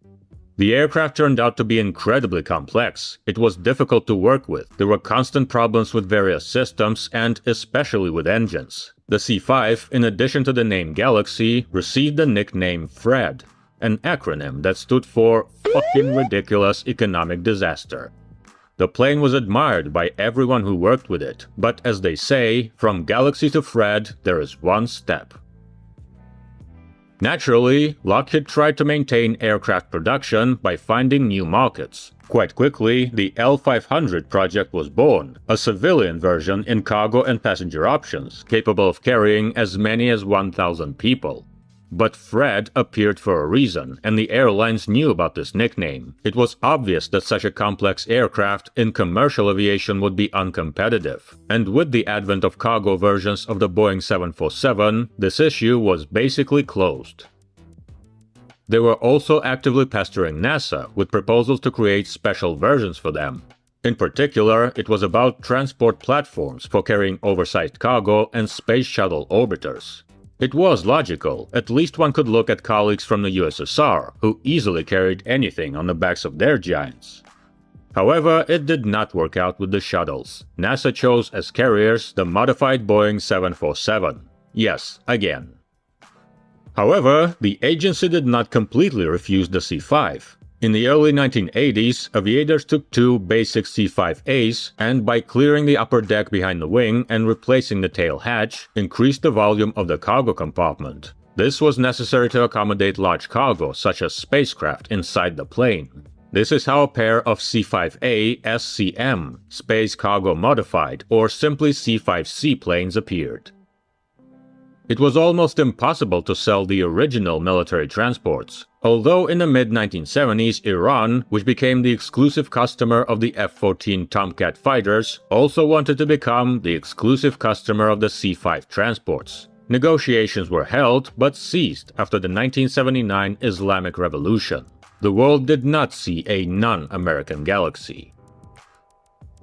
The aircraft turned out to be incredibly complex. It was difficult to work with. There were constant problems with various systems and especially with engines. The C-5, in addition to the name Galaxy, received the nickname FRED, an acronym that stood for Fucking Ridiculous Economic Disaster. The plane was admired by everyone who worked with it, but as they say, from Galaxy to FRED, there is one step. Naturally, Lockheed tried to maintain aircraft production by finding new markets. Quite quickly, the L-500 project was born, a civilian version in cargo and passenger options, capable of carrying as many as 1,000 people. But Fred appeared for a reason, and the airlines knew about this nickname. It was obvious that such a complex aircraft in commercial aviation would be uncompetitive. And with the advent of cargo versions of the Boeing 747, this issue was basically closed. They were also actively pestering NASA with proposals to create special versions for them. In particular, it was about transport platforms for carrying oversized cargo and space shuttle orbiters. It was logical. At least one could look at colleagues from the USSR, who easily carried anything on the backs of their giants. However, it did not work out with the shuttles. NASA chose as carriers the modified Boeing 747. Yes, again. However, the agency did not completely refuse the C-5. In the early 1980s, aviators took 2 basic C-5As and, by clearing the upper deck behind the wing and replacing the tail hatch, increased the volume of the cargo compartment. This was necessary to accommodate large cargo, such as spacecraft, inside the plane. This is how a pair of C-5A SCM, Space Cargo Modified, or simply C-5C planes appeared. It was almost impossible to sell the original military transports. Although in the mid-1970s, Iran, which became the exclusive customer of the F-14 Tomcat fighters, also wanted to become the exclusive customer of the C-5 transports. Negotiations were held but ceased after the 1979 Islamic Revolution. The world did not see a non-American galaxy.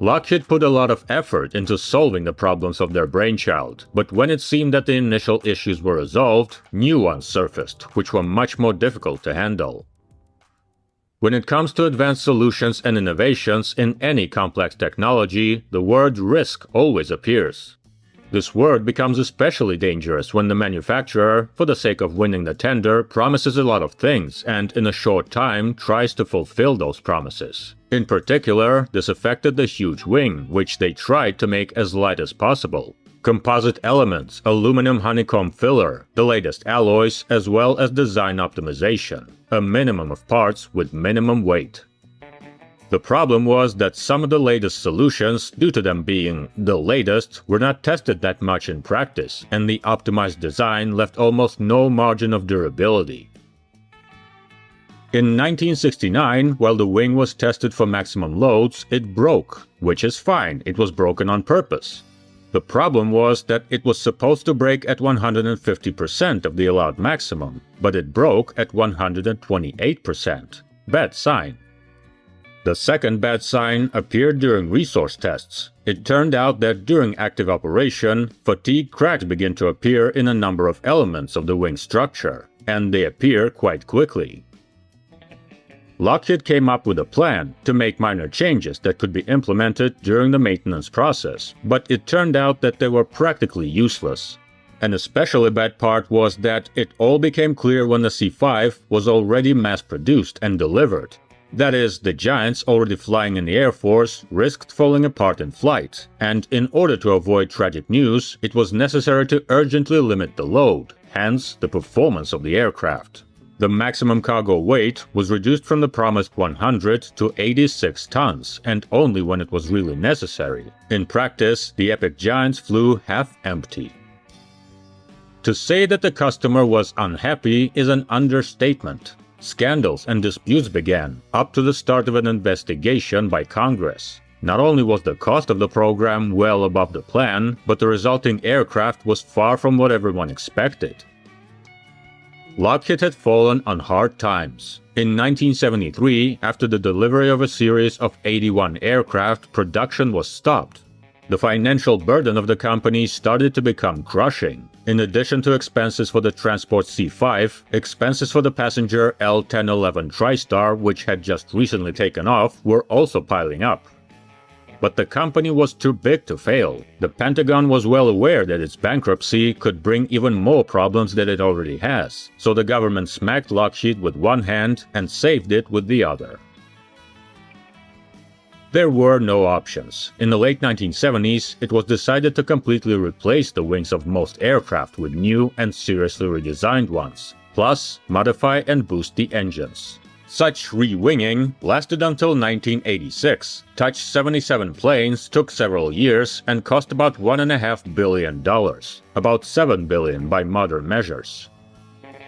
Lockheed put a lot of effort into solving the problems of their brainchild, but when it seemed that the initial issues were resolved, new ones surfaced, which were much more difficult to handle. When it comes to advanced solutions and innovations in any complex technology, the word risk always appears. This word becomes especially dangerous when the manufacturer, for the sake of winning the tender, promises a lot of things and in a short time tries to fulfill those promises. In particular, this affected the huge wing, which they tried to make as light as possible. Composite elements, aluminum honeycomb filler, the latest alloys, as well as design optimization. A minimum of parts with minimum weight. The problem was that some of the latest solutions, due to them being the latest, were not tested that much in practice, and the optimized design left almost no margin of durability. In 1969, while the wing was tested for maximum loads, it broke, which is fine, it was broken on purpose. The problem was that it was supposed to break at 150% of the allowed maximum, but it broke at 128%. Bad sign. The second bad sign appeared during resource tests. It turned out that during active operation, fatigue cracks begin to appear in a number of elements of the wing structure, and they appear quite quickly. Lockheed came up with a plan to make minor changes that could be implemented during the maintenance process, but it turned out that they were practically useless. An especially bad part was that it all became clear when the C-5 was already mass-produced and delivered. That is, the Giants already flying in the Air Force risked falling apart in flight, and in order to avoid tragic news, it was necessary to urgently limit the load, hence the performance of the aircraft. The maximum cargo weight was reduced from the promised 100 to 86 tons, and only when it was really necessary. In practice, the Epic Giants flew half empty. To say that the customer was unhappy is an understatement. Scandals and disputes began, up to the start of an investigation by Congress. Not only was the cost of the program well above the plan, but the resulting aircraft was far from what everyone expected. Lockheed had fallen on hard times. In 1973, after the delivery of a series of 81 aircraft, production was stopped. The financial burden of the company started to become crushing. In addition to expenses for the transport C-5, expenses for the passenger L-1011 TriStar, which had just recently taken off, were also piling up. But the company was too big to fail. The Pentagon was well aware that its bankruptcy could bring even more problems than it already has, so the government smacked Lockheed with one hand and saved it with the other. There were no options. In the late 1970s, it was decided to completely replace the wings of most aircraft with new and seriously redesigned ones, plus modify and boost the engines. Such re-winging lasted until 1986. Touch 77 planes took several years and cost about $1.5 billion, about $7 billion by modern measures.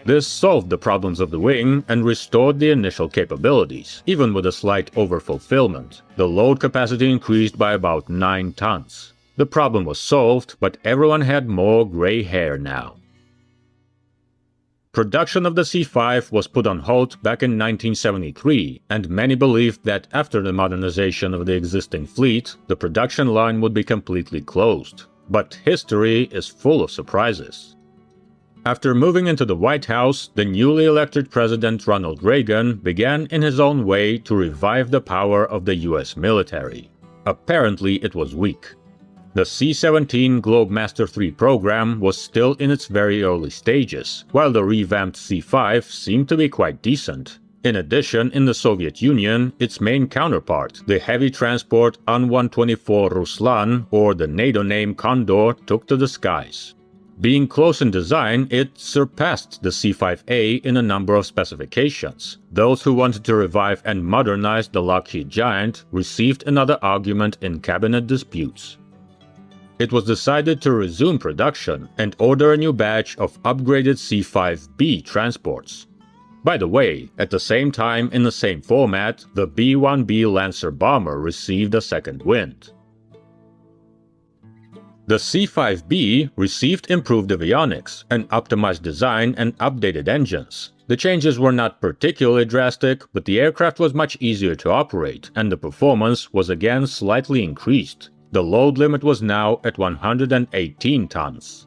This solved the problems of the wing and restored the initial capabilities, even with a slight overfulfillment. The load capacity increased by about 9 tons. The problem was solved, but everyone had more gray hair now. Production of the C-5 was put on hold back in 1973, and many believed that after the modernization of the existing fleet, the production line would be completely closed. But history is full of surprises. After moving into the White House, the newly elected President Ronald Reagan began in his own way to revive the power of the US military. Apparently it was weak. The C-17 Globemaster III program was still in its very early stages, while the revamped C-5 seemed to be quite decent. In addition, in the Soviet Union, its main counterpart, the heavy transport An-124 Ruslan, or the NATO name Condor, took to the skies. Being close in design, it surpassed the C-5A in a number of specifications. Those who wanted to revive and modernize the Lockheed Giant received another argument in cabinet disputes. It was decided to resume production and order a new batch of upgraded C-5B transports. By the way, at the same time in the same format, the B-1B Lancer bomber received a second wind. The C-5B received improved avionics, an optimized design and updated engines. The changes were not particularly drastic, but the aircraft was much easier to operate, and the performance was again slightly increased. The load limit was now at 118 tons.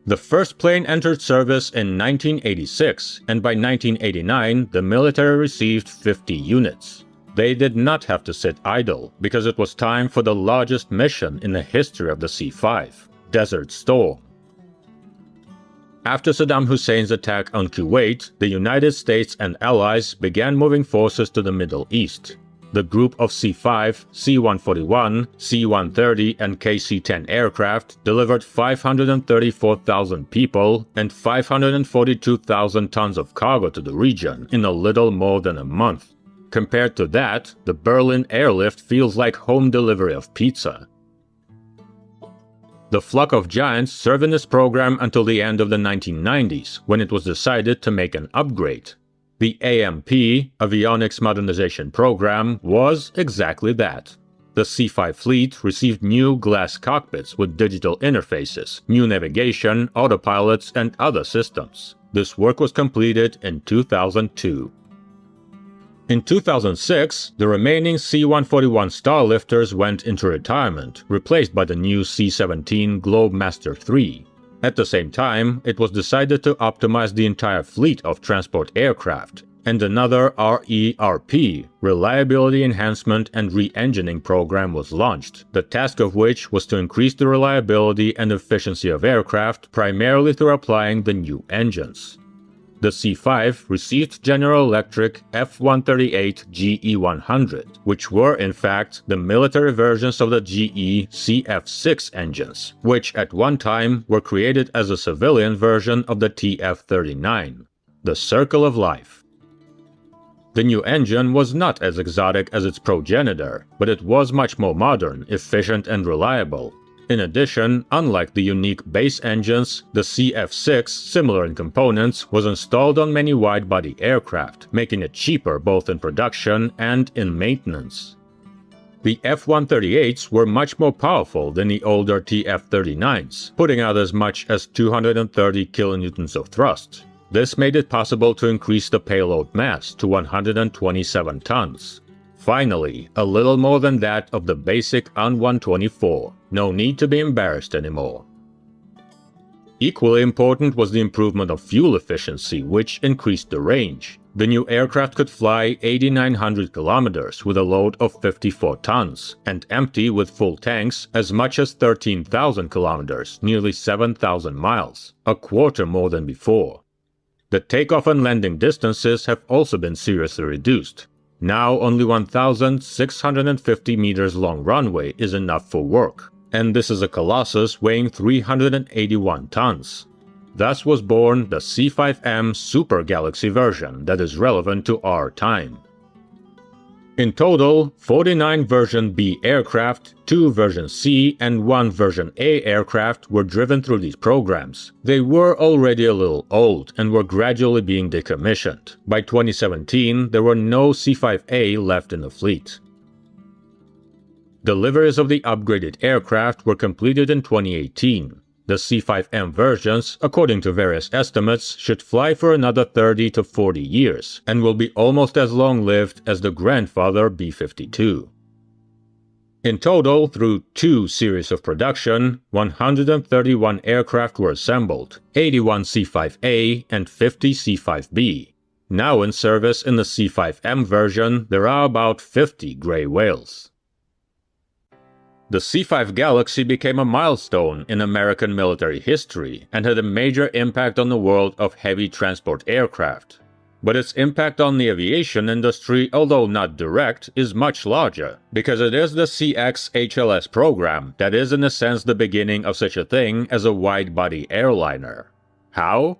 The first plane entered service in 1986, and by 1989 the military received 50 units. They did not have to sit idle, because it was time for the largest mission in the history of the C-5, Desert Storm. After Saddam Hussein's attack on Kuwait, the United States and allies began moving forces to the Middle East. The group of C-5, C-141, C-130 and KC-10 aircraft delivered 534,000 people and 542,000 tons of cargo to the region in a little more than a month. Compared to that, the Berlin airlift feels like home delivery of pizza. The Flock of Giants served in this program until the end of the 1990s, when it was decided to make an upgrade. The AMP, Avionics Modernization Program, was exactly that. The C-5 fleet received new glass cockpits with digital interfaces, new navigation, autopilots, and other systems. This work was completed in 2002. In 2006, the remaining C-141 Starlifters went into retirement, replaced by the new C-17 Globemaster III. At the same time, it was decided to optimize the entire fleet of transport aircraft, and another RERP, Reliability Enhancement and Re-engineering Program, was launched, the task of which was to increase the reliability and efficiency of aircraft primarily through applying the new engines. The C-5 received General Electric F-138 GE-100, which were in fact the military versions of the GE CF-6 engines, which at one time were created as a civilian version of the TF-39. The Circle of Life. The new engine was not as exotic as its progenitor, but it was much more modern, efficient and reliable. In addition, unlike the unique base engines, the CF-6, similar in components, was installed on many wide-body aircraft, making it cheaper both in production and in maintenance. The F-138s were much more powerful than the older TF-39s, putting out as much as 230 kilonewtons of thrust. This made it possible to increase the payload mass to 127 tons. Finally, a little more than that of the basic AN-124. No need to be embarrassed anymore. Equally important was the improvement of fuel efficiency, which increased the range. The new aircraft could fly 8,900 kilometers with a load of 54 tons, and empty with full tanks as much as 13,000 kilometers, nearly 7,000 miles, a quarter more than before. The takeoff and landing distances have also been seriously reduced. Now only 1,650 meters long runway is enough for work, and this is a Colossus weighing 381 tons. Thus was born the C-5M Super Galaxy version that is relevant to our time. In total, 49 version B aircraft, 2 version C and 1 version A aircraft were driven through these programs. They were already a little old and were gradually being decommissioned. By 2017, there were no C-5A left in the fleet. Deliveries of the upgraded aircraft were completed in 2018. The C-5M versions, according to various estimates, should fly for another 30 to 40 years, and will be almost as long-lived as the grandfather B-52. In total, through 2 series of production, 131 aircraft were assembled, 81 C-5A and 50 C-5B. Now in service in the C-5M version, there are about 50 gray whales. The C-5 Galaxy became a milestone in American military history and had a major impact on the world of heavy transport aircraft. But its impact on the aviation industry, although not direct, is much larger, because it is the CX HLS program that is in a sense the beginning of such a thing as a wide-body airliner. How?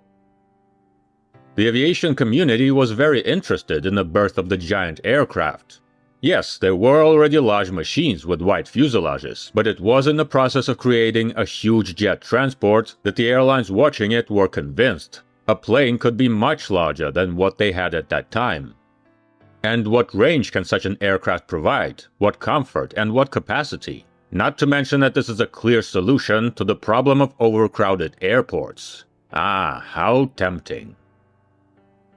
The aviation community was very interested in the birth of the giant aircraft. Yes, there were already large machines with wide fuselages, but it was in the process of creating a huge jet transport that the airlines watching it were convinced. A plane could be much larger than what they had at that time. And what range can such an aircraft provide? What comfort and what capacity? Not to mention that this is a clear solution to the problem of overcrowded airports. Ah, how tempting.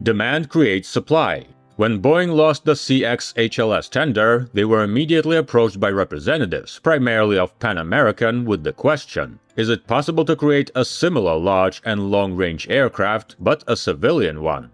Demand creates supply. When Boeing lost the CX-HLS tender, they were immediately approached by representatives, primarily of Pan American, with the question, is it possible to create a similar large and long-range aircraft, but a civilian one?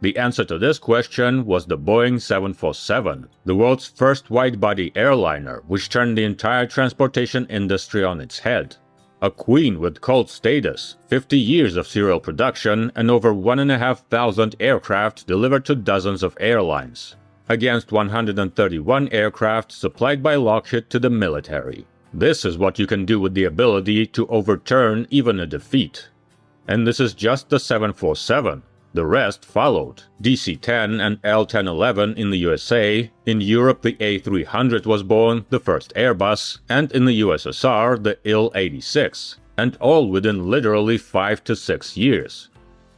The answer to this question was the Boeing 747, the world's first wide-body airliner, which turned the entire transportation industry on its head. A queen with cult status, 50 years of serial production, and over 1,500 aircraft delivered to dozens of airlines, against 131 aircraft supplied by Lockheed to the military. This is what you can do with the ability to overturn even a defeat. And this is just the 747. The rest followed. DC-10 and L-1011 in the USA, in Europe the A300 was born, the first Airbus, and in the USSR the Il-86, and all within literally 5 to 6 years.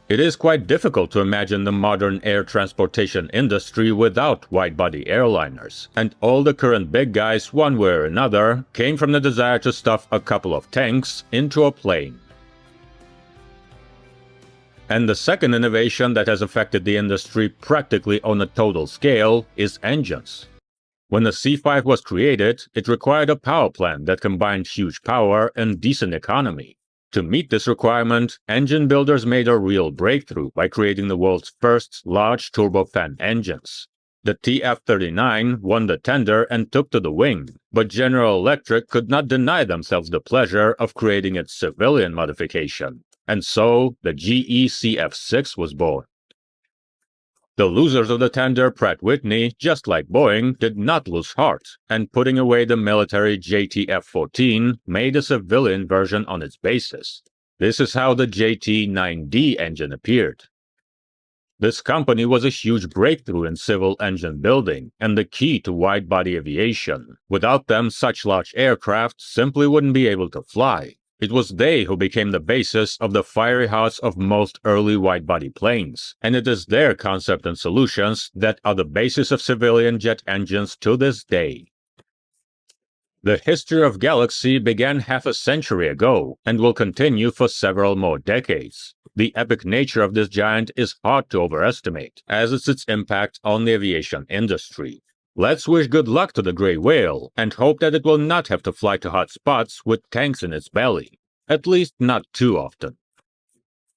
It is quite difficult to imagine the modern air transportation industry without wide-body airliners, and all the current big guys, one way or another, came from the desire to stuff a couple of tanks into a plane. And the second innovation that has affected the industry practically on a total scale is engines. When the C-5 was created, it required a power plant that combined huge power and decent economy. To meet this requirement, engine builders made a real breakthrough by creating the world's first large turbofan engines. The TF-39 won the tender and took to the wing, but General Electric could not deny themselves the pleasure of creating its civilian modification. And so, the GE CF-6 was born. The losers of the tender, Pratt & Whitney, just like Boeing, did not lose heart, and putting away the military JT-F-14, made a civilian version on its basis. This is how the JT-9D engine appeared. This company was a huge breakthrough in civil engine building, and the key to wide-body aviation. Without them, such large aircraft simply wouldn't be able to fly. It was they who became the basis of the fiery hearts of most early wide-body planes, and it is their concept and solutions that are the basis of civilian jet engines to this day. The history of Galaxy began half a century ago, and will continue for several more decades. The epic nature of this giant is hard to overestimate, as is its impact on the aviation industry. Let's wish good luck to the gray whale, and hope that it will not have to fly to hot spots with tanks in its belly. At least not too often.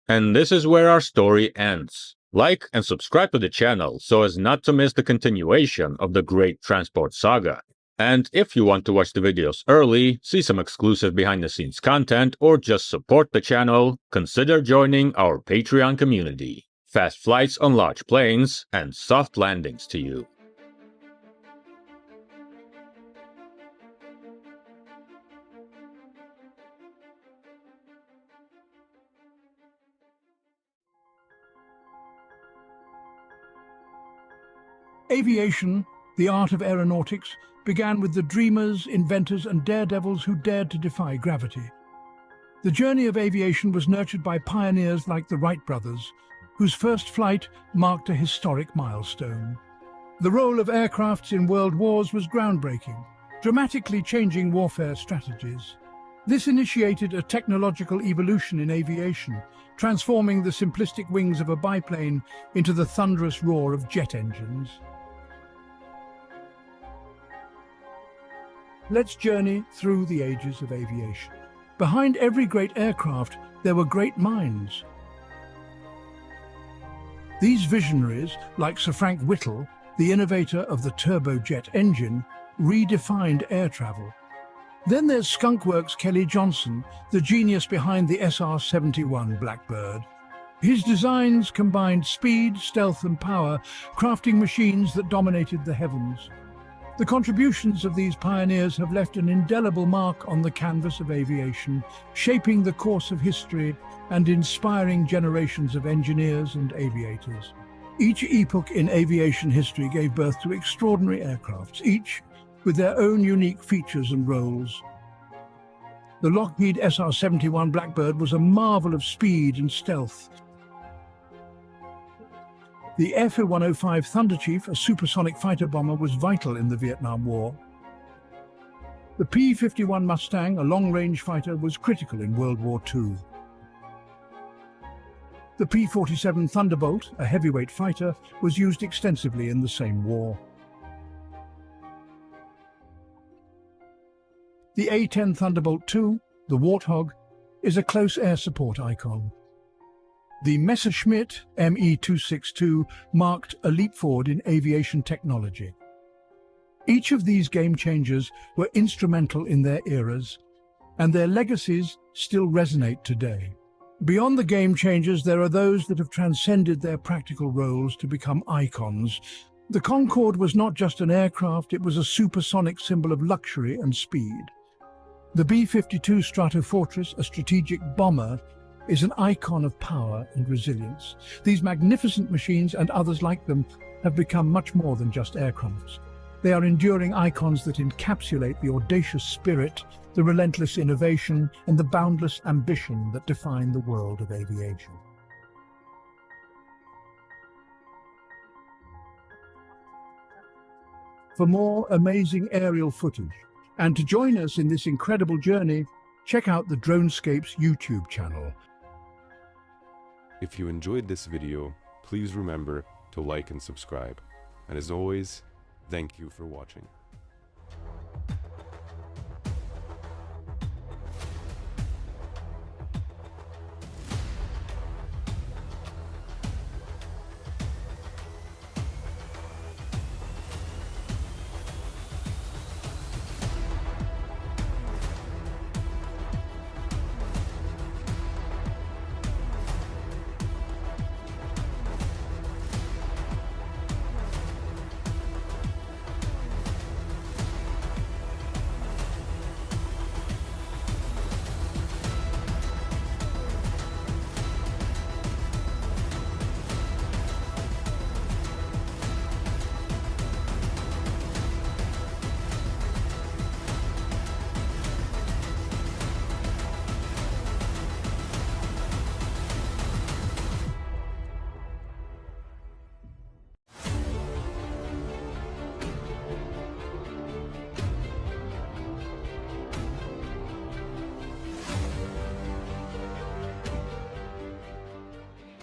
And this is where our story ends. Like and subscribe to the channel so as not to miss the continuation of the great transport saga. And if you want to watch the videos early, see some exclusive behind-the-scenes content, or just support the channel, consider joining our Patreon community. Fast flights on large planes, and soft landings to you. Aviation, the art of aeronautics, began with the dreamers, inventors, and daredevils who dared to defy gravity. The journey of aviation was nurtured by pioneers like the Wright brothers, whose first flight marked a historic milestone. The role of aircrafts in world wars was groundbreaking, dramatically changing warfare strategies. This initiated a technological evolution in aviation, transforming the simplistic wings of a biplane into the thunderous roar of jet engines. Let's journey through the ages of aviation. Behind every great aircraft, there were great minds. These visionaries, like Sir Frank Whittle, the innovator of the turbojet engine, redefined air travel. Then there's Skunkworks' Kelly Johnson, the genius behind the SR-71 Blackbird. His designs combined speed, stealth, and power, crafting machines that dominated the heavens. The contributions of these pioneers have left an indelible mark on the canvas of aviation, shaping the course of history and inspiring generations of engineers and aviators. Each epoch in aviation history gave birth to extraordinary aircrafts, each with their own unique features and roles. The Lockheed SR-71 Blackbird was a marvel of speed and stealth. The F-105 Thunderchief, a supersonic fighter bomber, was vital in the Vietnam War. The P-51 Mustang, a long-range fighter, was critical in World War II. The P-47 Thunderbolt, a heavyweight fighter, was used extensively in the same war. The A-10 Thunderbolt II, the Warthog, is a close air support icon. The Messerschmitt Me-262 marked a leap forward in aviation technology. Each of these game changers were instrumental in their eras, and their legacies still resonate today. Beyond the game changers, there are those that have transcended their practical roles to become icons. The Concorde was not just an aircraft, it was a supersonic symbol of luxury and speed. The B-52 Stratofortress, a strategic bomber, is an icon of power and resilience. These magnificent machines and others like them have become much more than just aircrafts. They are enduring icons that encapsulate the audacious spirit, the relentless innovation, and the boundless ambition that define the world of aviation. For more amazing aerial footage, and to join us in this incredible journey, check out the Dronescapes YouTube channel. If you enjoyed this video, please remember to like and subscribe. And as always, thank you for watching.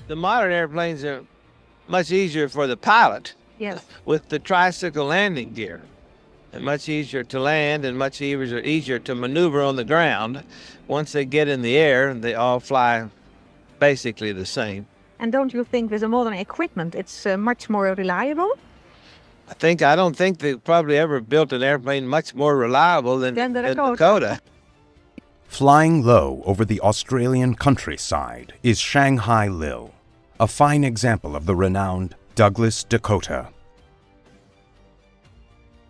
The modern airplanes are much easier for the pilot. Yes. With the tricycle landing gear. And much easier to land and much easier to maneuver on the ground. Once they get in the air, they all fly basically the same. And don't you think with the modern equipment it's much more reliable? I don't think they probably ever built an airplane much more reliable than the Dakota. Flying low over the Australian countryside is Shanghai Lil, a fine example of the renowned Douglas Dakota.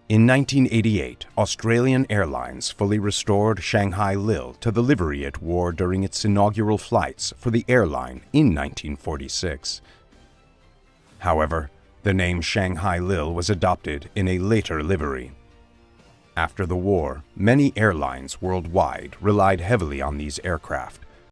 In 1988, Australian Airlines fully restored Shanghai Lil to the livery it wore during its inaugural flights for the airline in 1946. However, the name Shanghai Lil was adopted in a later livery. After the war, many airlines worldwide relied heavily on these aircraft,